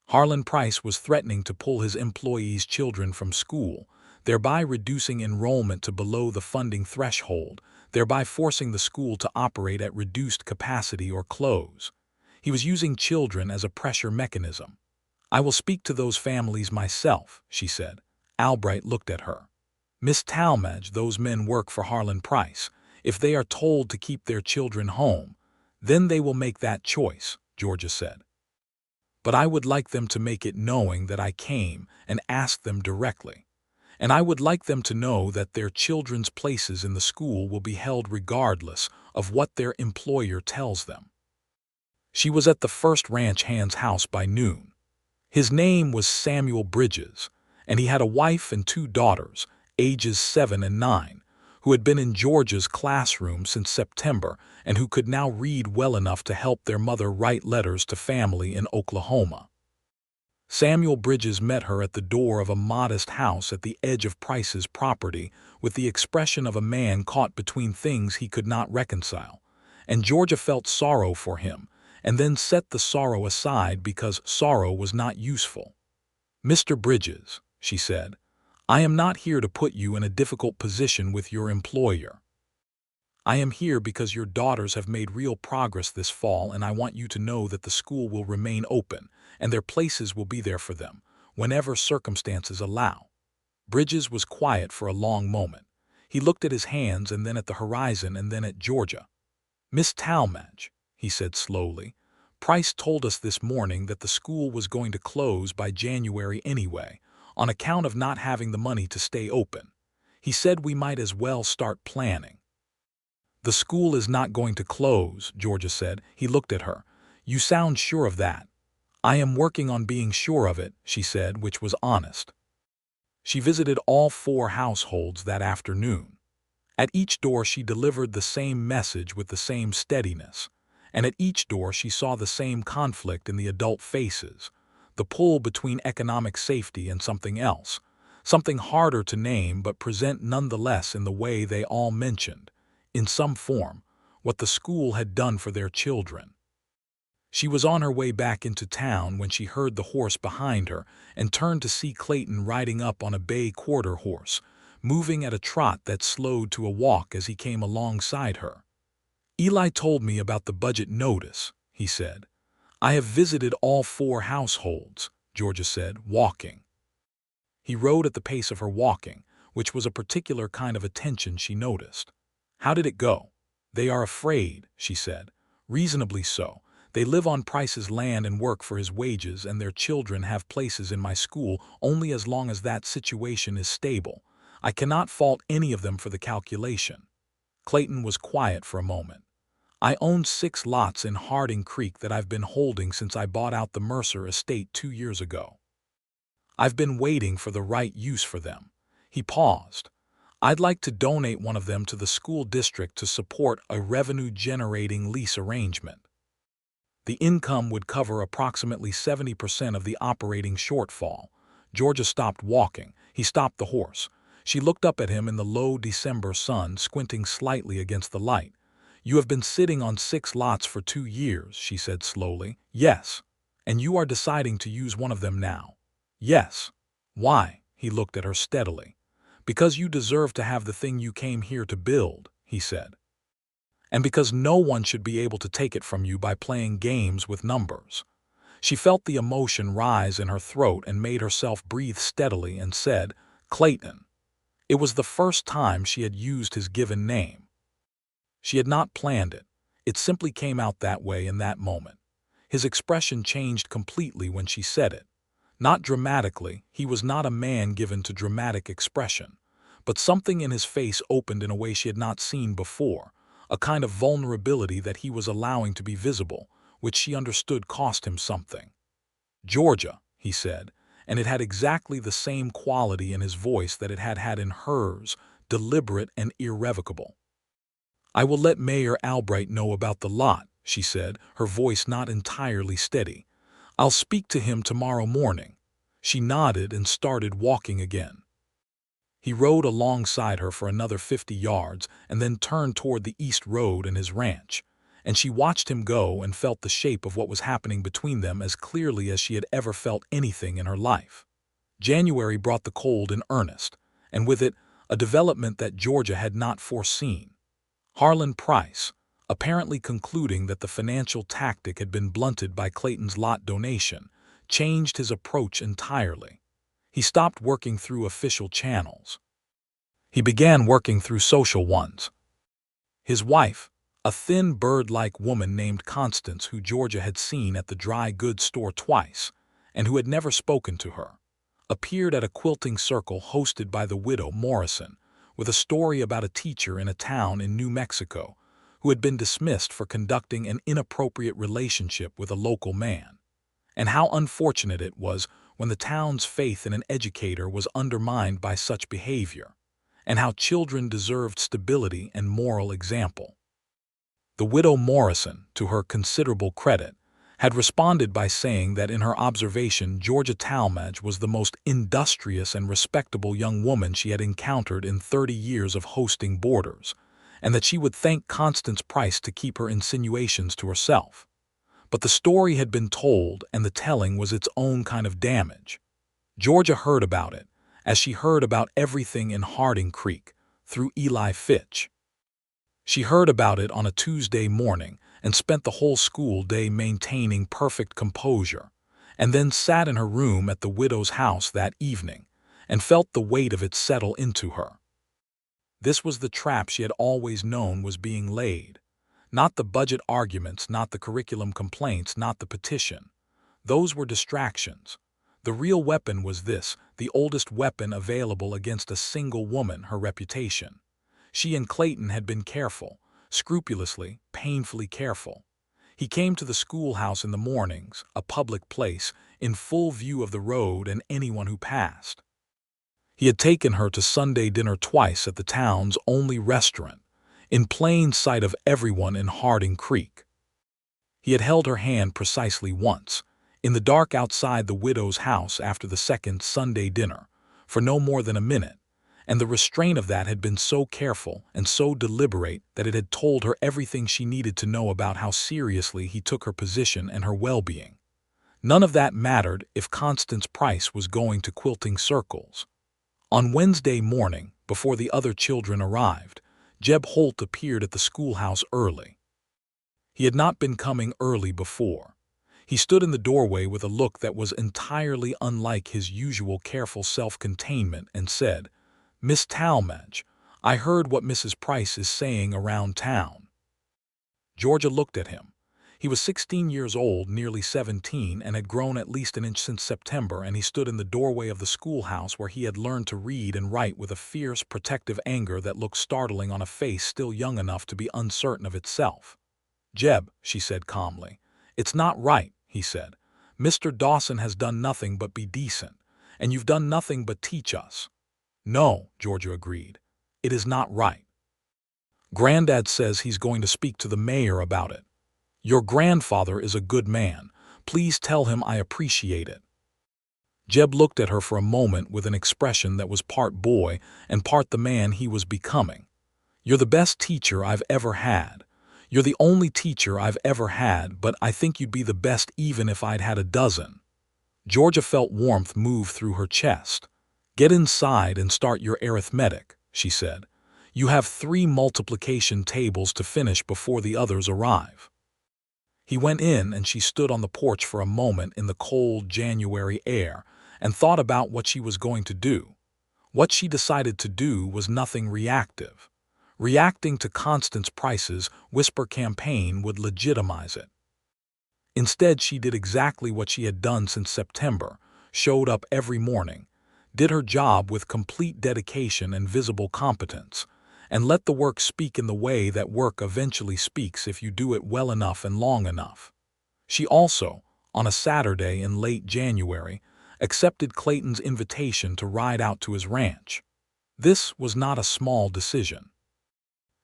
Harlan Price was threatening to pull his employees' children from school, thereby reducing enrollment to below the funding threshold, thereby forcing the school to operate at reduced capacity or close. He was using children as a pressure mechanism. I will speak to those families myself, she said. Albright looked at her. Miss Talmadge, those men work for Harlan Price. If they are told to keep their children home, then they will make that choice, Georgia said. But I would like them to make it knowing that I came and asked them directly. And I would like them to know that their children's places in the school will be held regardless of what their employer tells them. She was at the first ranch hand's house by noon. His name was Samuel Bridges, and he had a wife and 2 daughters, ages 7 and 9, who had been in Georgia's classroom since September and who could now read well enough to help their mother write letters to family in Oklahoma. Samuel Bridges met her at the door of a modest house at the edge of Price's property with the expression of a man caught between things he could not reconcile, and Georgia felt sorrow for him and then set the sorrow aside because sorrow was not useful. Mr. Bridges, she said, I am not here to put you in a difficult position with your employer. I am here because your daughters have made real progress this fall, and I want you to know that the school will remain open, and their places will be there for them, whenever circumstances allow. Bridges was quiet for a long moment. He looked at his hands and then at the horizon and then at Georgia. Miss Talmadge, he said slowly, Price told us this morning that the school was going to close by January anyway, on account of not having the money to stay open. He said we might as well start planning. The school is not going to close, Georgia said. He looked at her. You sound sure of that. I am working on being sure of it, she said, which was honest. She visited all 4 households that afternoon. At each door she delivered the same message with the same steadiness, and at each door she saw the same conflict in the adult faces, the pull between economic safety and something else, something harder to name but present nonetheless in the way they all mentioned, in some form, what the school had done for their children. She was on her way back into town when she heard the horse behind her and turned to see Clayton riding up on a bay quarter horse, moving at a trot that slowed to a walk as he came alongside her. Eli told me about the budget notice, he said. I have visited all 4 households, Georgia said, walking. He rode at the pace of her walking, which was a particular kind of attention she noticed. How did it go? They are afraid, she said. Reasonably so. They live on Price's land and work for his wages, and their children have places in my school only as long as that situation is stable. I cannot fault any of them for the calculation. Clayton was quiet for a moment. I own 6 lots in Harding Creek that I've been holding since I bought out the Mercer estate 2 years ago. I've been waiting for the right use for them." He paused. "I'd like to donate one of them to the school district to support a revenue-generating lease arrangement. The income would cover approximately 70% of the operating shortfall." Georgia stopped walking. He stopped the horse. She looked up at him in the low December sun, squinting slightly against the light. "You have been sitting on 6 lots for 2 years," she said slowly. "Yes. And you are deciding to use one of them now." "Yes." "Why?" He looked at her steadily. "Because you deserve to have the thing you came here to build," he said. "And because no one should be able to take it from you by playing games with numbers." She felt the emotion rise in her throat and made herself breathe steadily and said, "Clayton." It was the first time she had used his given name. She had not planned it. It simply came out that way in that moment. His expression changed completely when she said it. Not dramatically, he was not a man given to dramatic expression, but something in his face opened in a way she had not seen before, a kind of vulnerability that he was allowing to be visible, which she understood cost him something. "Georgia," he said, and it had exactly the same quality in his voice that it had had in hers, deliberate and irrevocable. "I will let Mayor Albright know about the lot," she said, her voice not entirely steady. "I'll speak to him tomorrow morning." She nodded and started walking again. He rode alongside her for another 50 yards and then turned toward the East Road and his ranch, and she watched him go and felt the shape of what was happening between them as clearly as she had ever felt anything in her life. January brought the cold in earnest, and with it, a development that Georgia had not foreseen. Harlan Price, apparently concluding that the financial tactic had been blunted by Clayton's lot donation, changed his approach entirely. He stopped working through official channels. He began working through social ones. His wife, a thin bird-like woman named Constance who Georgia had seen at the dry goods store twice, and who had never spoken to her, appeared at a quilting circle hosted by the widow Morrison, with a story about a teacher in a town in New Mexico who had been dismissed for conducting an inappropriate relationship with a local man, and how unfortunate it was when the town's faith in an educator was undermined by such behavior, and how children deserved stability and moral example. The widow Morrison, to her considerable credit, had responded by saying that in her observation Georgia Talmadge was the most industrious and respectable young woman she had encountered in 30 years of hosting boarders, and that she would thank Constance Price to keep her insinuations to herself. But the story had been told, and the telling was its own kind of damage. Georgia heard about it, as she heard about everything in Harding Creek, through Eli Fitch. She heard about it on a Tuesday morning and spent the whole school day maintaining perfect composure, and then sat in her room at the widow's house that evening and felt the weight of it settle into her. This was the trap she had always known was being laid. Not the budget arguments, not the curriculum complaints, not the petition. Those were distractions. The real weapon was this, the oldest weapon available against a single woman, her reputation. She and Clayton had been careful, scrupulously, painfully careful. He came to the schoolhouse in the mornings, a public place, in full view of the road and anyone who passed. He had taken her to Sunday dinner twice at the town's only restaurant, in plain sight of everyone in Harding Creek. He had held her hand precisely once, in the dark outside the widow's house after the second Sunday dinner, for no more than a minute, and the restraint of that had been so careful and so deliberate that it had told her everything she needed to know about how seriously he took her position and her well-being. None of that mattered if Constance Price was going to quilting circles. On Wednesday morning, before the other children arrived, Jeb Holt appeared at the schoolhouse early. He had not been coming early before. He stood in the doorway with a look that was entirely unlike his usual careful self-containment and said, "Miss Talmadge, I heard what Mrs. Price is saying around town." Georgia looked at him. He was 16 years old, nearly 17, and had grown at least an inch since September, and he stood in the doorway of the schoolhouse where he had learned to read and write with a fierce, protective anger that looked startling on a face still young enough to be uncertain of itself. "Jeb," she said calmly. "It's not right," he said. "Mr. Dawson has done nothing but be decent, and you've done nothing but teach us." "No," Georgia agreed. "It is not right. Granddad says he's going to speak to the mayor about it. Your grandfather is a good man. Please tell him I appreciate it." Jeb looked at her for a moment with an expression that was part boy and part the man he was becoming. "You're the best teacher I've ever had. You're the only teacher I've ever had, but I think you'd be the best even if I'd had a dozen." Georgia felt warmth move through her chest. "Get inside and start your arithmetic," she said. "You have 3 multiplication tables to finish before the others arrive." He went in and she stood on the porch for a moment in the cold January air and thought about what she was going to do. What she decided to do was nothing reactive. Reacting to Constance Price's whisper campaign would legitimize it. Instead, she did exactly what she had done since September, showed up every morning, did her job with complete dedication and visible competence, and let the work speak in the way that work eventually speaks if you do it well enough and long enough. She also, on a Saturday in late January, accepted Clayton's invitation to ride out to his ranch. This was not a small decision.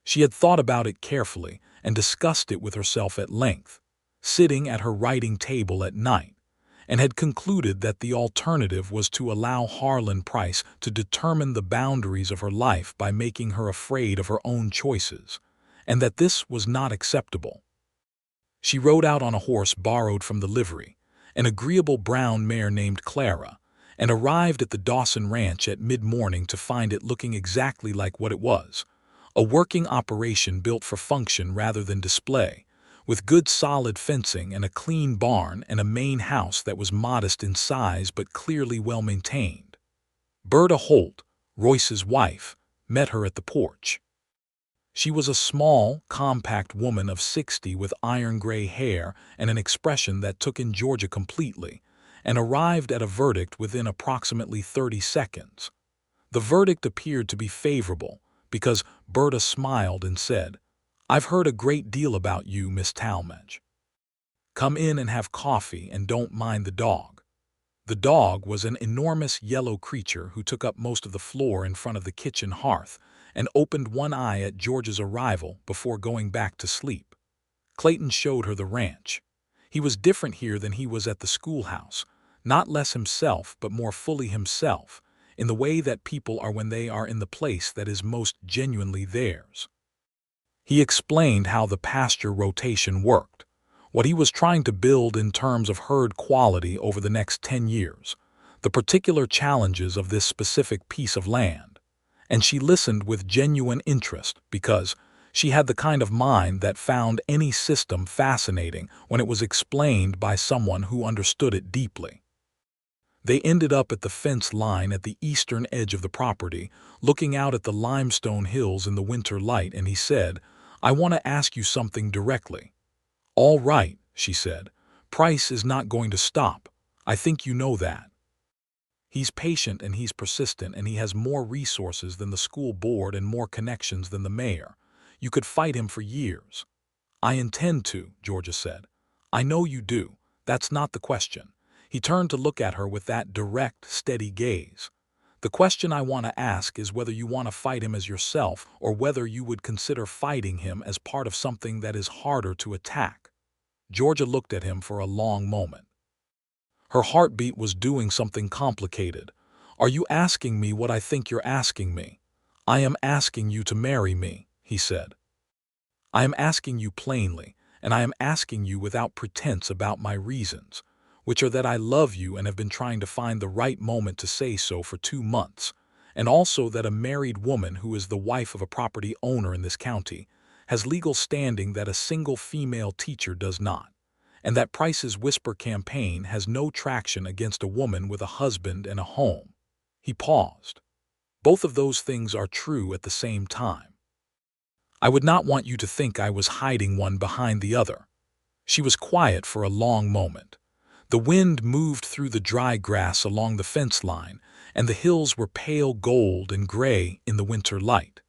She had thought about it carefully and discussed it with herself at length, sitting at her writing table at night, and had concluded that the alternative was to allow Harlan Price to determine the boundaries of her life by making her afraid of her own choices, and that this was not acceptable. She rode out on a horse borrowed from the livery, an agreeable brown mare named Clara, and arrived at the Dawson Ranch at mid-morning to find it looking exactly like what it was, a working operation built for function rather than display, with good solid fencing and a clean barn and a main house that was modest in size but clearly well-maintained. Berta Holt, Royce's wife, met her at the porch. She was a small, compact woman of 60 with iron-gray hair and an expression that took in Georgia completely, and arrived at a verdict within approximately 30 seconds. The verdict appeared to be favorable, because Berta smiled and said, "I've heard a great deal about you, Miss Talmadge. Come in and have coffee and don't mind the dog." The dog was an enormous yellow creature who took up most of the floor in front of the kitchen hearth and opened one eye at Georgia's arrival before going back to sleep. Clayton showed her the ranch. He was different here than he was at the schoolhouse, not less himself but more fully himself, in the way that people are when they are in the place that is most genuinely theirs. He explained how the pasture rotation worked, what he was trying to build in terms of herd quality over the next 10 years, the particular challenges of this specific piece of land. And she listened with genuine interest because she had the kind of mind that found any system fascinating when it was explained by someone who understood it deeply. They ended up at the fence line at the eastern edge of the property, looking out at the limestone hills in the winter light, and he said, "I want to ask you something directly." "All right," she said. "Price is not going to stop. I think you know that. He's patient and he's persistent and he has more resources than the school board and more connections than the mayor. You could fight him for years." "I intend to," Georgia said. "I know you do. That's not the question." He turned to look at her with that direct, steady gaze. "The question I want to ask is whether you want to fight him as yourself or whether you would consider fighting him as part of something that is harder to attack." Georgia looked at him for a long moment. Her heartbeat was doing something complicated. "Are you asking me what I think you're asking me?" "I am asking you to marry me," he said. "I am asking you plainly, and I am asking you without pretense about my reasons, which are that I love you and have been trying to find the right moment to say so for 2 months, and also that a married woman who is the wife of a property owner in this county has legal standing that a single female teacher does not, and that Price's whisper campaign has no traction against a woman with a husband and a home." He paused. "Both of those things are true at the same time. I would not want you to think I was hiding one behind the other." She was quiet for a long moment. The wind moved through the dry grass along the fence line, and the hills were pale gold and gray in the winter light.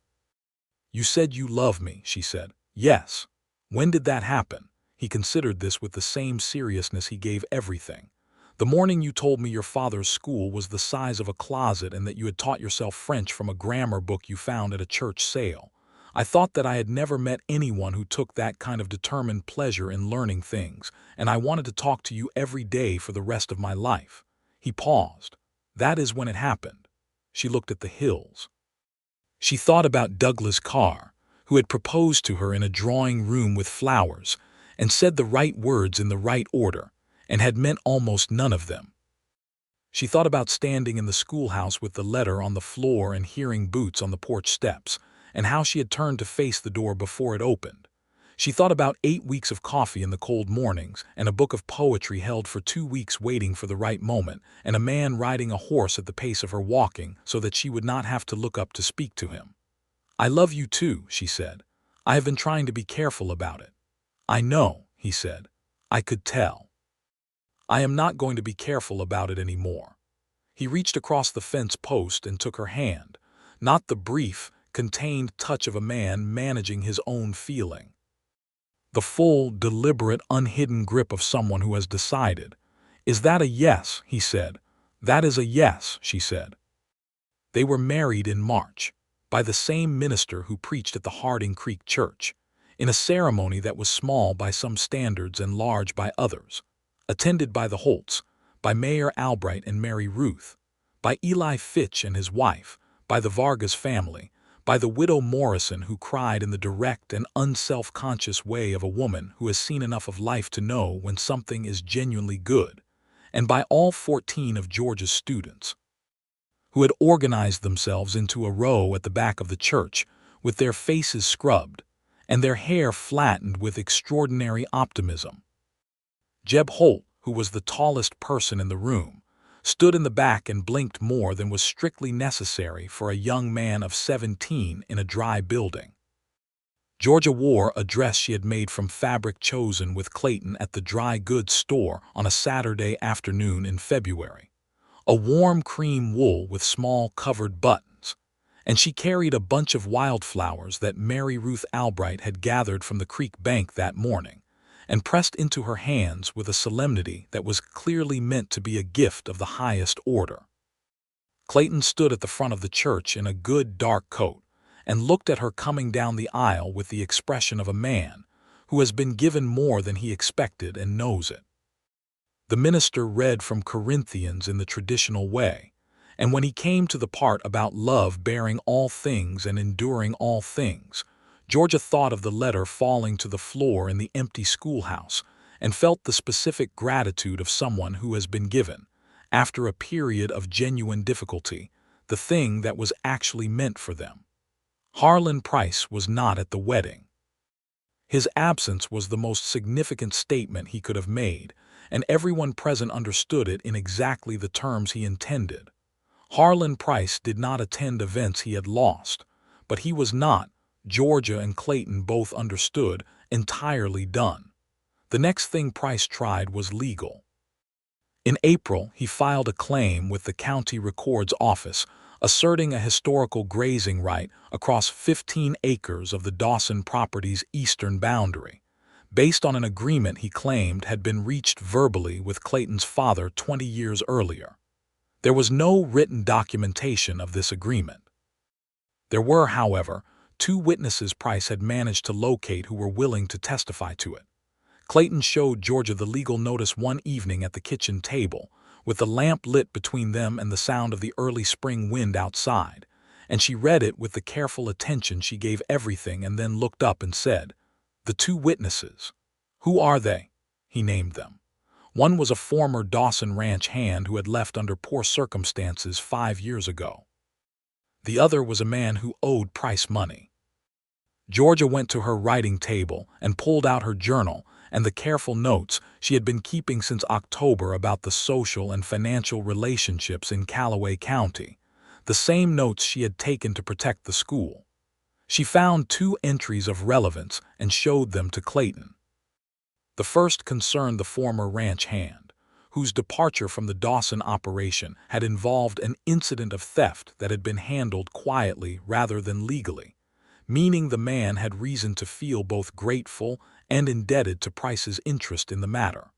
"You said you love me," she said. "Yes. When did that happen?" He considered this with the same seriousness he gave everything. The morning you told me your father's school was the size of a closet and that you had taught yourself French from a grammar book you found at a church sale. I thought that I had never met anyone who took that kind of determined pleasure in learning things, and I wanted to talk to you every day for the rest of my life." He paused. "That is when it happened." She looked at the hills. She thought about Douglas Carr, who had proposed to her in a drawing room with flowers, and said the right words in the right order, and had meant almost none of them. She thought about standing in the schoolhouse with the letter on the floor and hearing boots on the porch steps, and how she had turned to face the door before it opened. She thought about 8 weeks of coffee in the cold mornings, and a book of poetry held for 2 weeks waiting for the right moment, and a man riding a horse at the pace of her walking so that she would not have to look up to speak to him. "I love you too," she said. "I have been trying to be careful about it." "I know," he said. "I could tell. I am not going to be careful about it anymore." He reached across the fence post and took her hand, not the brief, contained touch of a man managing his own feeling. The full, deliberate, unhidden grip of someone who has decided. "Is that a yes?" he said. "That is a yes," she said. They were married in March, by the same minister who preached at the Harding Creek Church, in a ceremony that was small by some standards and large by others, attended by the Holts, by Mayor Albright and Mary Ruth, by Eli Fitch and his wife, by the Vargas family, by the widow Morrison who cried in the direct and unself-conscious way of a woman who has seen enough of life to know when something is genuinely good, and by all 14 of Georgia's students, who had organized themselves into a row at the back of the church, with their faces scrubbed, and their hair flattened with extraordinary optimism. Jeb Holt, who was the tallest person in the room, stood in the back and blinked more than was strictly necessary for a young man of 17 in a dry building. Georgia wore a dress she had made from fabric chosen with Clayton at the dry goods store on a Saturday afternoon in February, a warm cream wool with small covered buttons, and she carried a bunch of wildflowers that Mary Ruth Albright had gathered from the creek bank that morning, and pressed into her hands with a solemnity that was clearly meant to be a gift of the highest order. Clayton stood at the front of the church in a good dark coat and looked at her coming down the aisle with the expression of a man who has been given more than he expected and knows it. The minister read from Corinthians in the traditional way, and when he came to the part about love bearing all things and enduring all things, Georgia thought of the letter falling to the floor in the empty schoolhouse and felt the specific gratitude of someone who has been given, after a period of genuine difficulty, the thing that was actually meant for them. Harlan Price was not at the wedding. His absence was the most significant statement he could have made, and everyone present understood it in exactly the terms he intended. Harlan Price did not attend events he had lost, but he was not, Georgia and Clayton both understood, entirely done. The next thing Price tried was legal. In April, he filed a claim with the county records office, asserting a historical grazing right across 15 acres of the Dawson property's eastern boundary, based on an agreement he claimed had been reached verbally with Clayton's father 20 years earlier. There was no written documentation of this agreement. There were, however, 2 witnesses Price had managed to locate who were willing to testify to it. Clayton showed Georgia the legal notice one evening at the kitchen table, with the lamp lit between them and the sound of the early spring wind outside, and she read it with the careful attention she gave everything and then looked up and said, "The 2 witnesses. Who are they?" He named them. One was a former Dawson Ranch hand who had left under poor circumstances 5 years ago. The other was a man who owed Price money. Georgia went to her writing table and pulled out her journal and the careful notes she had been keeping since October about the social and financial relationships in Callaway County, the same notes she had taken to protect the school. She found 2 entries of relevance and showed them to Clayton. The first concerned the former ranch hand, whose departure from the Dawson operation had involved an incident of theft that had been handled quietly rather than legally, meaning the man had reason to feel both grateful and indebted to Price's interest in the matter.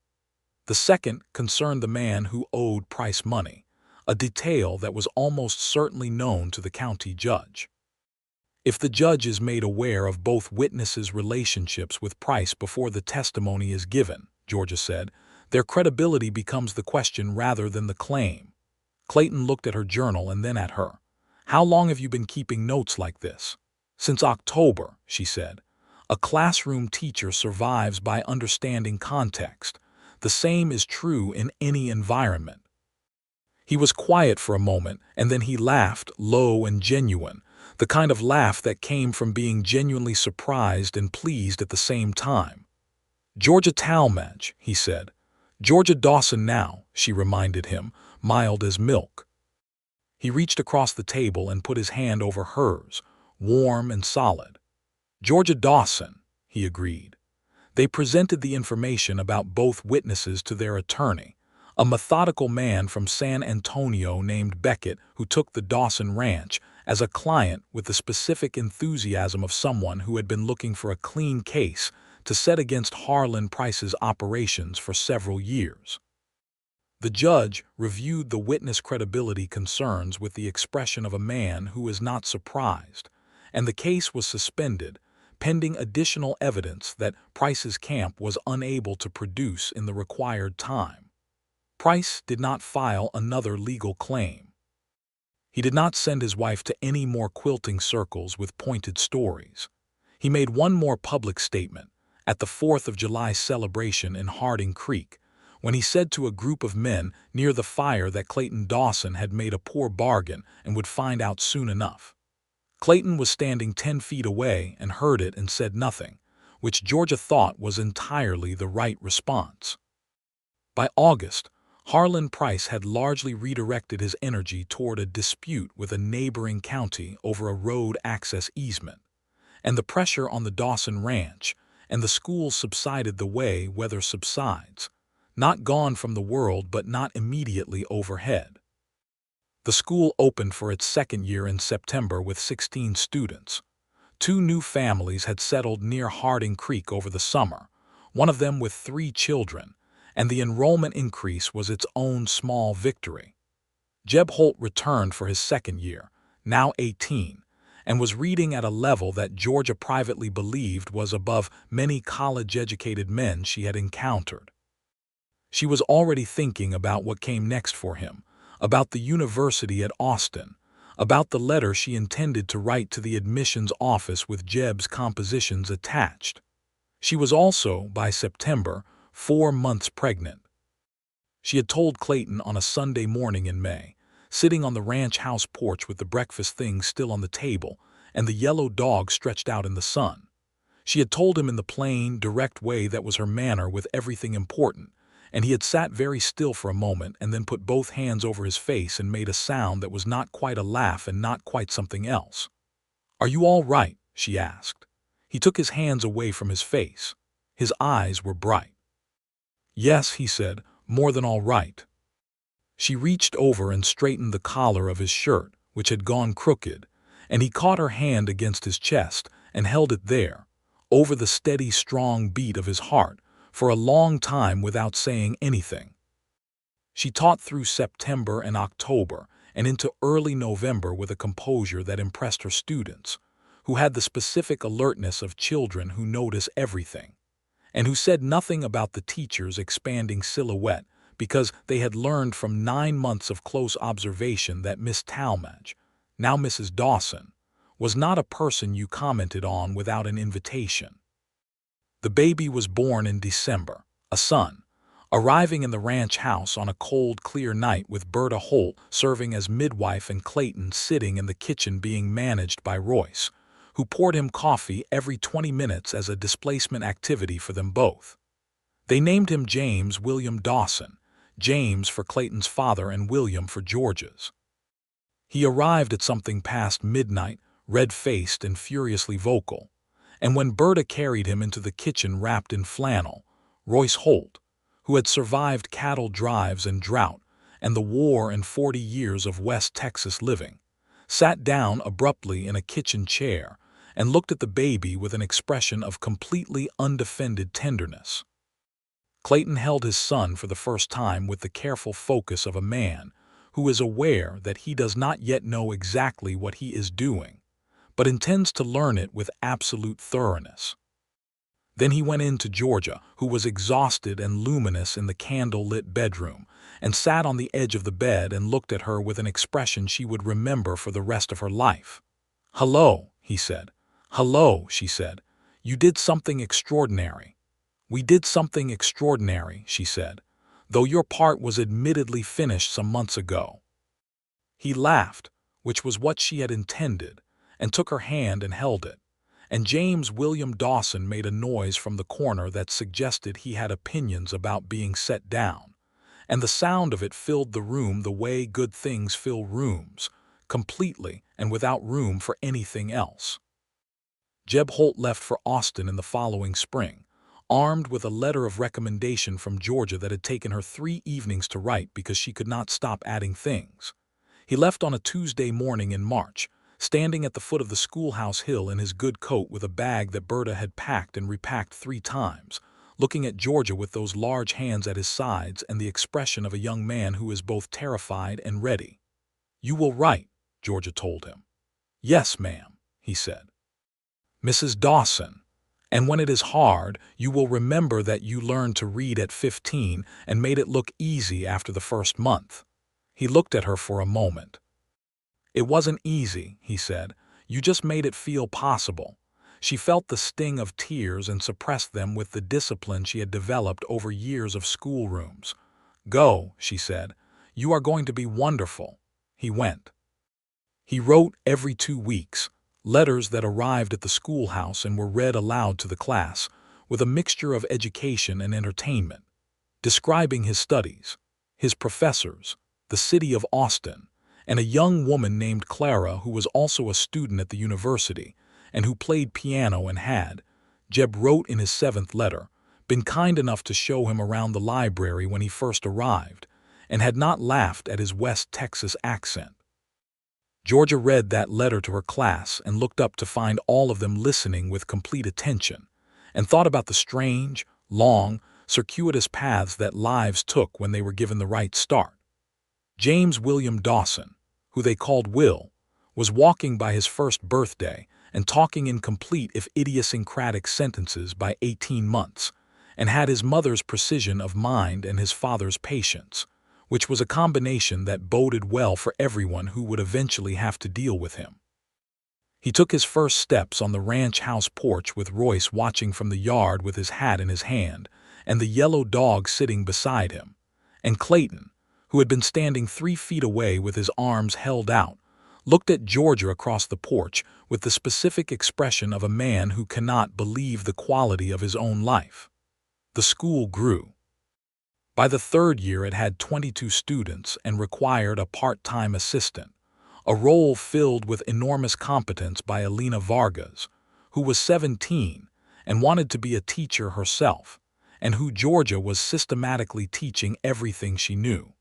The second concerned the man who owed Price money, a detail that was almost certainly known to the county judge. If the judge is made aware of both witnesses' relationships with Price before the testimony is given, Georgia said, their credibility becomes the question rather than the claim. Clayton looked at her journal and then at her. "How long have you been keeping notes like this?" "Since October," she said. A classroom teacher survives by understanding context. The same is true in any environment. He was quiet for a moment, and then he laughed, low and genuine, the kind of laugh that came from being genuinely surprised and pleased at the same time. "Georgia Talmadge," he said. "Georgia Dawson now," she reminded him, mild as milk. He reached across the table and put his hand over hers, warm and solid. "Georgia Dawson," he agreed. They presented the information about both witnesses to their attorney, a methodical man from San Antonio named Beckett who took the Dawson Ranch as a client with the specific enthusiasm of someone who had been looking for a clean case to set against Harlan Price's operations for several years. The judge reviewed the witness credibility concerns with the expression of a man who is not surprised, and the case was suspended, pending additional evidence that Price's camp was unable to produce in the required time. Price did not file another legal claim. He did not send his wife to any more quilting circles with pointed stories. He made one more public statement at the 4th of July celebration in Harding Creek, when he said to a group of men near the fire that Clayton Dawson had made a poor bargain and would find out soon enough. Clayton was standing 10 feet away and heard it and said nothing, which Georgia thought was entirely the right response. By August, Harlan Price had largely redirected his energy toward a dispute with a neighboring county over a road access easement, and the pressure on the Dawson Ranch and the school subsided the way weather subsides, not gone from the world but not immediately overhead. The school opened for its second year in September with 16 students. 2 new families had settled near Harding Creek over the summer, one of them with 3 children, and the enrollment increase was its own small victory. Jeb Holt returned for his second year, now 18, and was reading at a level that Georgia privately believed was above many college-educated men she had encountered. She was already thinking about what came next for him, about the university at Austin, about the letter she intended to write to the admissions office with Jeb's compositions attached. She was also, by September, 4 months pregnant. She had told Clayton on a Sunday morning in May, sitting on the ranch house porch with the breakfast things still on the table and the yellow dog stretched out in the sun. She had told him in the plain, direct way that was her manner with everything important, and he had sat very still for a moment and then put both hands over his face and made a sound that was not quite a laugh and not quite something else. "Are you all right?" she asked. He took his hands away from his face. His eyes were bright. "Yes," he said, "more than all right." She reached over and straightened the collar of his shirt, which had gone crooked, and he caught her hand against his chest and held it there, over the steady, strong beat of his heart, for a long time without saying anything. She taught through September and October and into early November with a composure that impressed her students, who had the specific alertness of children who notice everything, and who said nothing about the teacher's expanding silhouette because they had learned from 9 months of close observation that Miss Talmadge, now Mrs. Dawson, was not a person you commented on without an invitation. The baby was born in December, a son, arriving in the ranch house on a cold, clear night with Berta Holt serving as midwife and Clayton sitting in the kitchen being managed by Royce, who poured him coffee every 20 minutes as a displacement activity for them both. They named him James William Dawson, James for Clayton's father and William for George's. He arrived at something past midnight, red-faced and furiously vocal, and when Berta carried him into the kitchen wrapped in flannel, Royce Holt, who had survived cattle drives and drought and the war and 40 years of West Texas living, sat down abruptly in a kitchen chair and looked at the baby with an expression of completely undefended tenderness. Clayton held his son for the first time with the careful focus of a man who is aware that he does not yet know exactly what he is doing, but intends to learn it with absolute thoroughness. Then he went in to Georgia, who was exhausted and luminous in the candle-lit bedroom, and sat on the edge of the bed and looked at her with an expression she would remember for the rest of her life. "Hello," he said. "Hello," she said. "You did something extraordinary." "We did something extraordinary," she said, "though your part was admittedly finished some months ago." He laughed, which was what she had intended, and took her hand and held it. And James William Dawson made a noise from the corner that suggested he had opinions about being set down, and the sound of it filled the room the way good things fill rooms, completely and without room for anything else. Jeb Holt left for Austin in the following spring, armed with a letter of recommendation from Georgia that had taken her 3 evenings to write because she could not stop adding things. He left on a Tuesday morning in March, standing at the foot of the schoolhouse hill in his good coat with a bag that Berta had packed and repacked 3 times, looking at Georgia with those large hands at his sides and the expression of a young man who is both terrified and ready. "You will write," Georgia told him. "Yes, ma'am," he said. "Mrs. Dawson, and when it is hard, you will remember that you learned to read at 15 and made it look easy after the first month." He looked at her for a moment. "It wasn't easy," he said. "You just made it feel possible." She felt the sting of tears and suppressed them with the discipline she had developed over years of schoolrooms. "Go," she said. "You are going to be wonderful." He went. He wrote every 2 weeks, letters that arrived at the schoolhouse and were read aloud to the class, with a mixture of education and entertainment, describing his studies, his professors, the city of Austin, and a young woman named Clara who was also a student at the university and who played piano and had, Jeb wrote in his 7th letter, been kind enough to show him around the library when he first arrived, and had not laughed at his West Texas accent. Georgia read that letter to her class and looked up to find all of them listening with complete attention, and thought about the strange, long, circuitous paths that lives took when they were given the right start. James William Dawson, who they called Will, was walking by his first birthday and talking in complete if idiosyncratic sentences by 18 months, and had his mother's precision of mind and his father's patience, which was a combination that boded well for everyone who would eventually have to deal with him. He took his first steps on the ranch house porch with Royce watching from the yard with his hat in his hand and the yellow dog sitting beside him, and Clayton, who had been standing 3 feet away with his arms held out, looked at Georgia across the porch with the specific expression of a man who cannot believe the quality of his own life. The school grew. By the 3rd year it had 22 students and required a part-time assistant, a role filled with enormous competence by Alina Vargas, who was 17 and wanted to be a teacher herself, and who Georgia was systematically teaching everything she knew.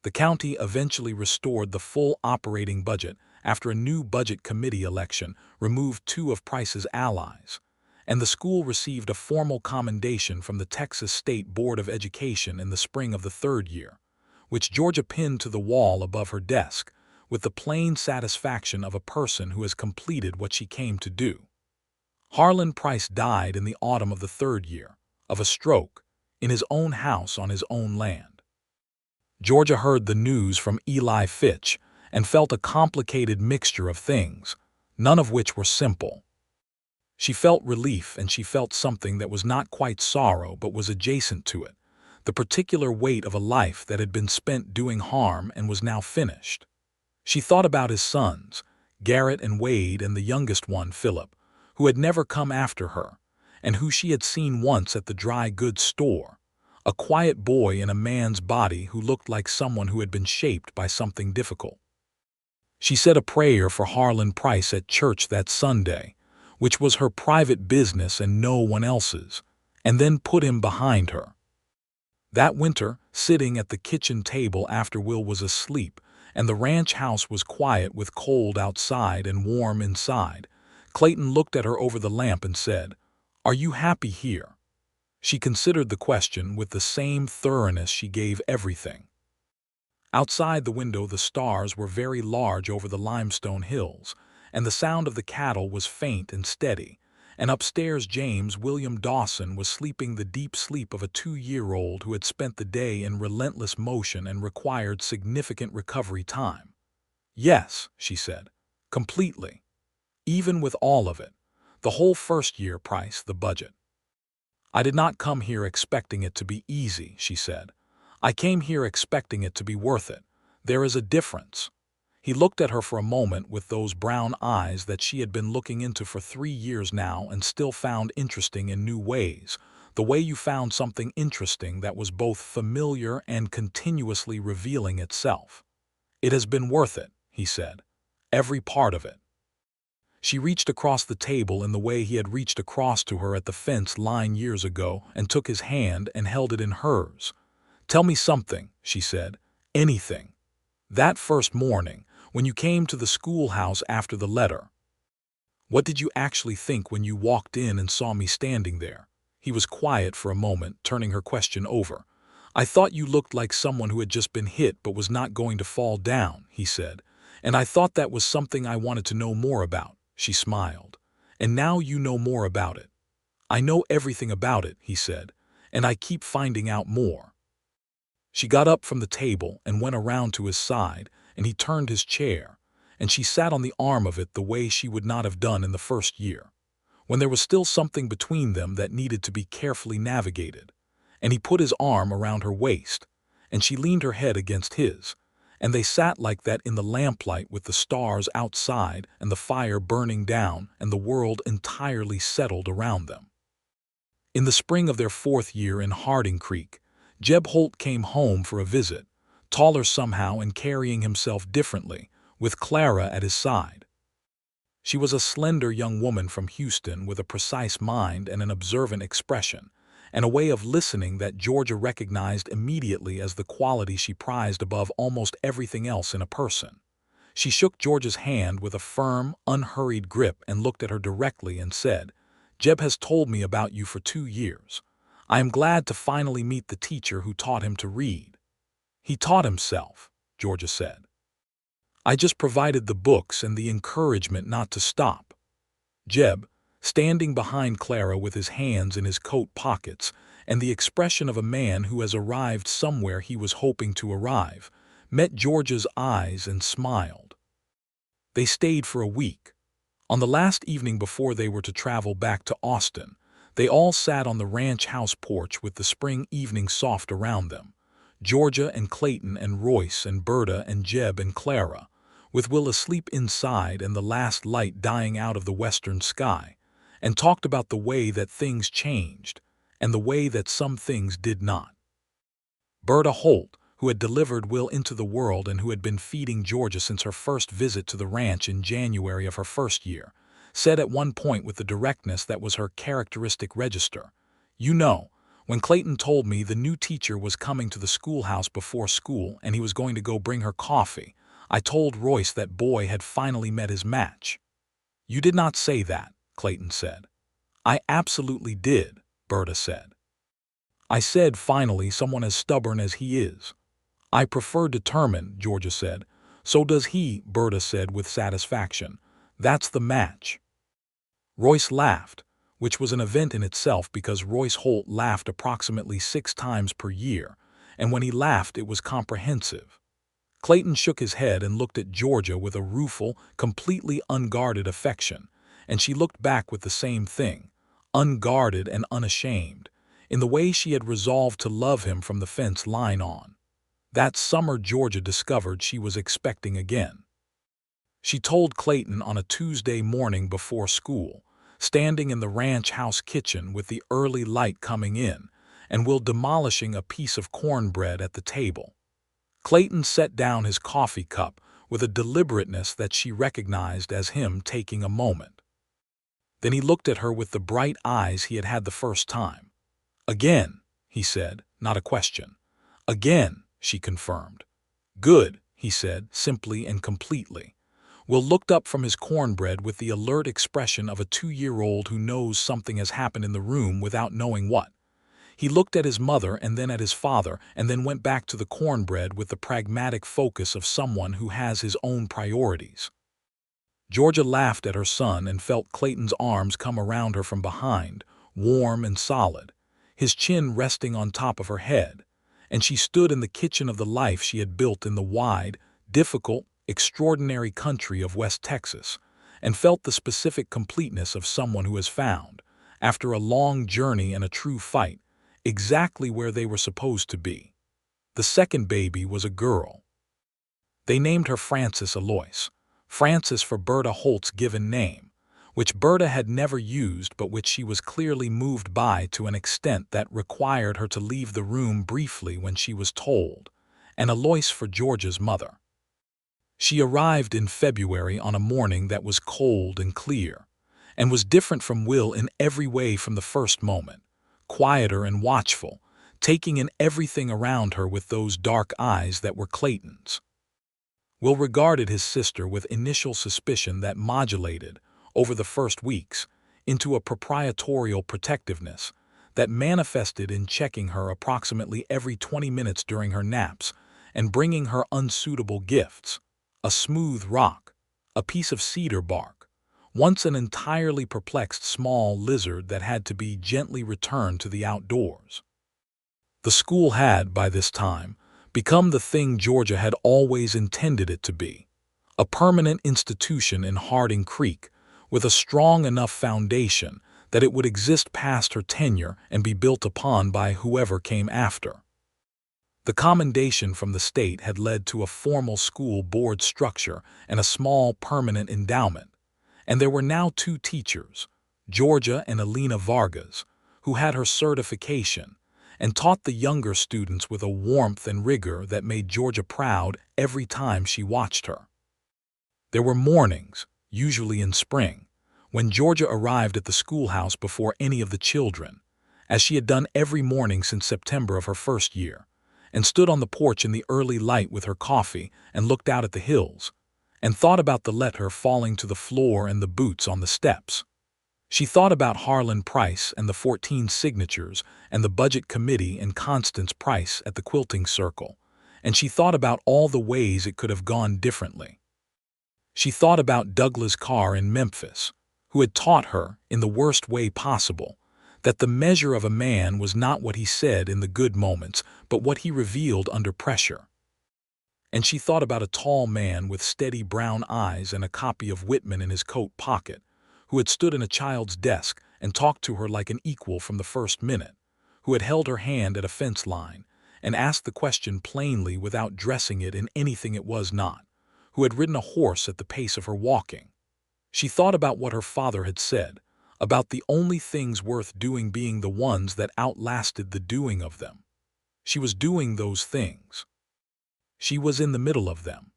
The county eventually restored the full operating budget after a new budget committee election removed 2 of Price's allies, and the school received a formal commendation from the Texas State Board of Education in the spring of the 3rd year, which Georgia pinned to the wall above her desk with the plain satisfaction of a person who has completed what she came to do. Harlan Price died in the autumn of the 3rd year, of a stroke, in his own house on his own land. Georgia heard the news from Eli Fitch and felt a complicated mixture of things, none of which were simple. She felt relief, and she felt something that was not quite sorrow but was adjacent to it, the particular weight of a life that had been spent doing harm and was now finished. She thought about his sons, Garrett and Wade, and the youngest one, Philip, who had never come after her, and who she had seen once at the dry goods store, a quiet boy in a man's body who looked like someone who had been shaped by something difficult. She said a prayer for Harlan Price at church that Sunday, which was her private business and no one else's, and then put him behind her. That winter, sitting at the kitchen table after Will was asleep and the ranch house was quiet with cold outside and warm inside, Clayton looked at her over the lamp and said, "Are you happy here?" She considered the question with the same thoroughness she gave everything. Outside the window the stars were very large over the limestone hills, and the sound of the cattle was faint and steady, and upstairs James William Dawson was sleeping the deep sleep of a 2-year-old who had spent the day in relentless motion and required significant recovery time. "Yes," she said, "completely. Even with all of it. The whole first year price, the budget. I did not come here expecting it to be easy," she said. "I came here expecting it to be worth it. There is a difference." He looked at her for a moment with those brown eyes that she had been looking into for 3 years now and still found interesting in new ways, the way you found something interesting that was both familiar and continuously revealing itself. "It has been worth it," he said. "Every part of it." She reached across the table in the way he had reached across to her at the fence line years ago and took his hand and held it in hers. "Tell me something," she said. "Anything. That first morning, when you came to the schoolhouse after the letter. What did you actually think when you walked in and saw me standing there?" He was quiet for a moment, turning her question over. "I thought you looked like someone who had just been hit but was not going to fall down," he said. "And I thought that was something I wanted to know more about." She smiled. "And now you know more about it." "I know everything about it," he said, "and I keep finding out more." She got up from the table and went around to his side, and he turned his chair, and she sat on the arm of it the way she would not have done in the first year, when there was still something between them that needed to be carefully navigated. And he put his arm around her waist, and she leaned her head against his, and they sat like that in the lamplight with the stars outside and the fire burning down and the world entirely settled around them. In the spring of their 4th year in Harding Creek, Jeb Holt came home for a visit, taller somehow and carrying himself differently, with Clara at his side. She was a slender young woman from Houston with a precise mind and an observant expression, and a way of listening that Georgia recognized immediately as the quality she prized above almost everything else in a person. She shook Georgia's hand with a firm, unhurried grip and looked at her directly and said, "Jeb has told me about you for 2 years. I am glad to finally meet the teacher who taught him to read." "He taught himself," Georgia said. "I just provided the books and the encouragement not to stop." Jeb, standing behind Clara with his hands in his coat pockets and the expression of a man who has arrived somewhere he was hoping to arrive, met Georgia's eyes and smiled. They stayed for a week. On the last evening before they were to travel back to Austin, they all sat on the ranch house porch with the spring evening soft around them, Georgia and Clayton and Royce and Berta and Jeb and Clara, with Will asleep inside and the last light dying out of the western sky, and talked about the way that things changed and the way that some things did not. Berta Holt, who had delivered Will into the world and who had been feeding Georgia since her first visit to the ranch in January of her first year, said at one point with the directness that was her characteristic register, "You know, when Clayton told me the new teacher was coming to the schoolhouse before school and he was going to go bring her coffee, I told Royce that boy had finally met his match." "You did not say that," Clayton said. "I absolutely did," Berta said. "I said finally someone as stubborn as he is." "I prefer determined," Georgia said. "So does he," Berta said with satisfaction. "That's the match." Royce laughed, which was an event in itself because Royce Holt laughed approximately 6 times per year, and when he laughed it was comprehensive. Clayton shook his head and looked at Georgia with a rueful, completely unguarded affection, and she looked back with the same thing, unguarded and unashamed, in the way she had resolved to love him from the fence line on. That summer Georgia discovered she was expecting again. She told Clayton on a Tuesday morning before school, standing in the ranch house kitchen with the early light coming in, and Will demolishing a piece of cornbread at the table. Clayton set down his coffee cup with a deliberateness that she recognized as him taking a moment. Then he looked at her with the bright eyes he had had the first time. "Again," he said, not a question. "Again," she confirmed. "Good," he said, simply and completely. Will looked up from his cornbread with the alert expression of a 2-year-old who knows something has happened in the room without knowing what. He looked at his mother and then at his father and then went back to the cornbread with the pragmatic focus of someone who has his own priorities. Georgia laughed at her son and felt Clayton's arms come around her from behind, warm and solid, his chin resting on top of her head, and she stood in the kitchen of the life she had built in the wide, difficult, extraordinary country of West Texas, and felt the specific completeness of someone who has found, after a long journey and a true fight, exactly where they were supposed to be. The second baby was a girl. They named her Frances Alois, Frances for Berta Holt's given name, which Berta had never used but which she was clearly moved by to an extent that required her to leave the room briefly when she was told, and Alois for Georgia's mother. She arrived in February on a morning that was cold and clear, and was different from Will in every way from the first moment, quieter and watchful, taking in everything around her with those dark eyes that were Clayton's. Will regarded his sister with initial suspicion that modulated, over the first weeks, into a proprietorial protectiveness that manifested in checking her approximately every 20 minutes during her naps and bringing her unsuitable gifts, a smooth rock, a piece of cedar bark, once an entirely perplexed small lizard that had to be gently returned to the outdoors. The school had, by this time, become the thing Georgia had always intended it to be, a permanent institution in Harding Creek with a strong enough foundation that it would exist past her tenure and be built upon by whoever came after. The commendation from the state had led to a formal school board structure and a small permanent endowment, and there were now two teachers, Georgia and Elena Vargas, who had her certification and taught the younger students with a warmth and rigor that made Georgia proud every time she watched her. There were mornings, usually in spring, when Georgia arrived at the schoolhouse before any of the children, as she had done every morning since September of her first year, and stood on the porch in the early light with her coffee and looked out at the hills, and thought about the letter falling to the floor and the boots on the steps. She thought about Harlan Price and the 14 signatures and the budget committee and Constance Price at the quilting circle, and she thought about all the ways it could have gone differently. She thought about Douglas Carr in Memphis, who had taught her, in the worst way possible, that the measure of a man was not what he said in the good moments, but what he revealed under pressure. And she thought about a tall man with steady brown eyes and a copy of Whitman in his coat pocket, who had stood in a child's desk and talked to her like an equal from the first minute, who had held her hand at a fence line and asked the question plainly without dressing it in anything it was not, who had ridden a horse at the pace of her walking. She thought about what her father had said, about the only things worth doing being the ones that outlasted the doing of them. She was doing those things. She was in the middle of them.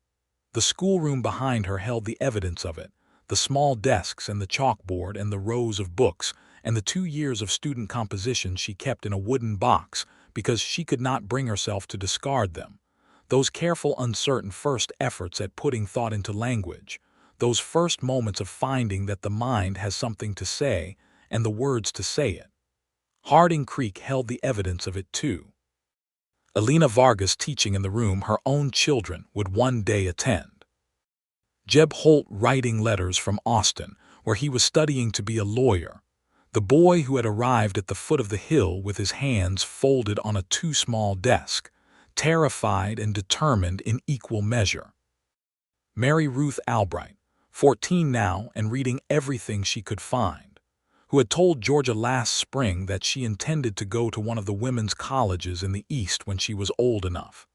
The schoolroom behind her held the evidence of it, the small desks and the chalkboard and the rows of books and the 2 years of student composition she kept in a wooden box because she could not bring herself to discard them, those careful, uncertain first efforts at putting thought into language, those first moments of finding that the mind has something to say and the words to say it. Harding Creek held the evidence of it too. Elena Vargas teaching in the room her own children would one day attend. Jeb Holt writing letters from Austin, where he was studying to be a lawyer, the boy who had arrived at the foot of the hill with his hands folded on a too small desk, terrified and determined in equal measure. Mary Ruth Albright, 14 now and reading everything she could find, who had told Georgia last spring that she intended to go to one of the women's colleges in the East when she was old enough,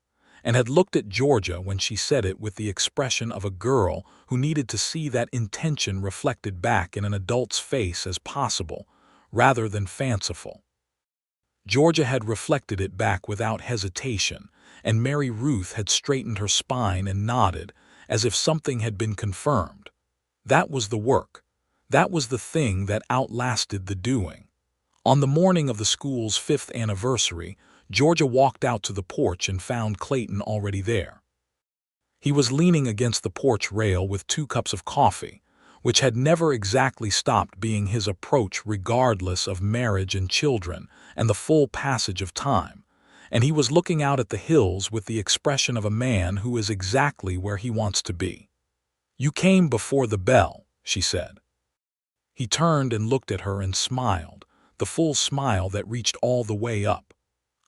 and had looked at Georgia when she said it with the expression of a girl who needed to see that intention reflected back in an adult's face as possible, rather than fanciful. Georgia had reflected it back without hesitation, and Mary Ruth had straightened her spine and nodded, as if something had been confirmed. That was the work. That was the thing that outlasted the doing. On the morning of the school's 5th anniversary, Georgia walked out to the porch and found Clayton already there. He was leaning against the porch rail with 2 cups of coffee, which had never exactly stopped being his approach regardless of marriage and children and the full passage of time, and he was looking out at the hills with the expression of a man who is exactly where he wants to be. "You came before the bell," she said. He turned and looked at her and smiled, the full smile that reached all the way up.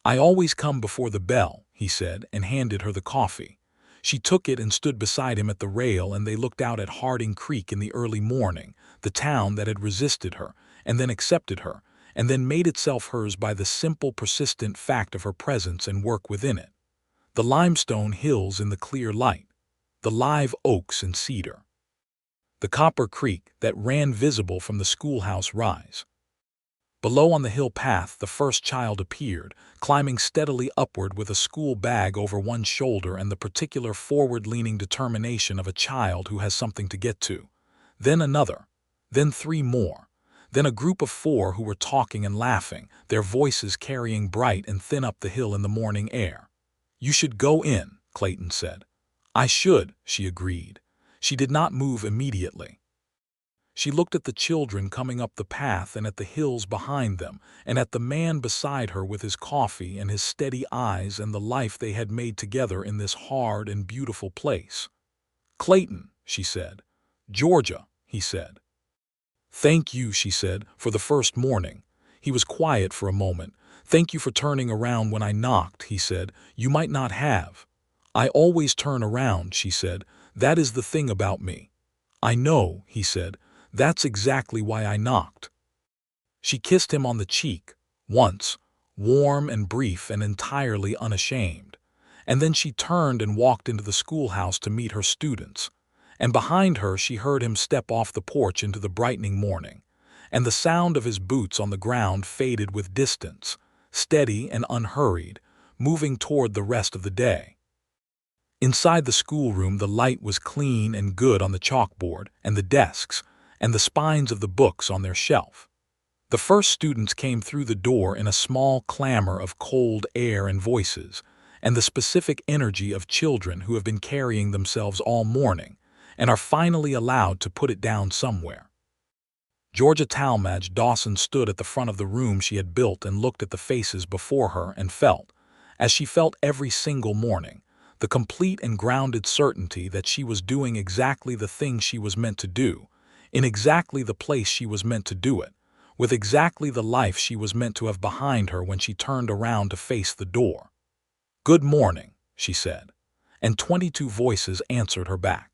"I always come before the bell," he said, and handed her the coffee. She took it and stood beside him at the rail, and they looked out at Harding Creek in the early morning, the town that had resisted her, and then accepted her, and then made itself hers by the simple, persistent fact of her presence and work within it. The limestone hills in the clear light, the live oaks and cedar, the copper creek that ran visible from the schoolhouse rise. Below on the hill path, the first child appeared, climbing steadily upward with a school bag over one shoulder and the particular forward-leaning determination of a child who has something to get to. Then another, then three more, then a group of four who were talking and laughing, their voices carrying bright and thin up the hill in the morning air. "You should go in," Clayton said. "I should," she agreed. She did not move immediately. She looked at the children coming up the path and at the hills behind them, and at the man beside her with his coffee and his steady eyes and the life they had made together in this hard and beautiful place. "Clayton," she said. "Georgia," he said. "Thank you," she said, "for the first morning." He was quiet for a moment. "Thank you for turning around when I knocked," he said. "You might not have." "I always turn around," she said. "That is the thing about me." "I know," he said. "That's exactly why I knocked." She kissed him on the cheek, once, warm and brief and entirely unashamed. And then she turned and walked into the schoolhouse to meet her students. And behind her she heard him step off the porch into the brightening morning. And the sound of his boots on the ground faded with distance, steady and unhurried, moving toward the rest of the day. Inside the schoolroom the light was clean and good on the chalkboard and the desks, and the spines of the books on their shelf. The first students came through the door in a small clamor of cold air and voices, and the specific energy of children who have been carrying themselves all morning, and are finally allowed to put it down somewhere. Georgia Talmadge Dawson stood at the front of the room she had built and looked at the faces before her and felt, as she felt every single morning, the complete and grounded certainty that she was doing exactly the thing she was meant to do, in exactly the place she was meant to do it, with exactly the life she was meant to have behind her when she turned around to face the door. "Good morning," she said, and 22 voices answered her back.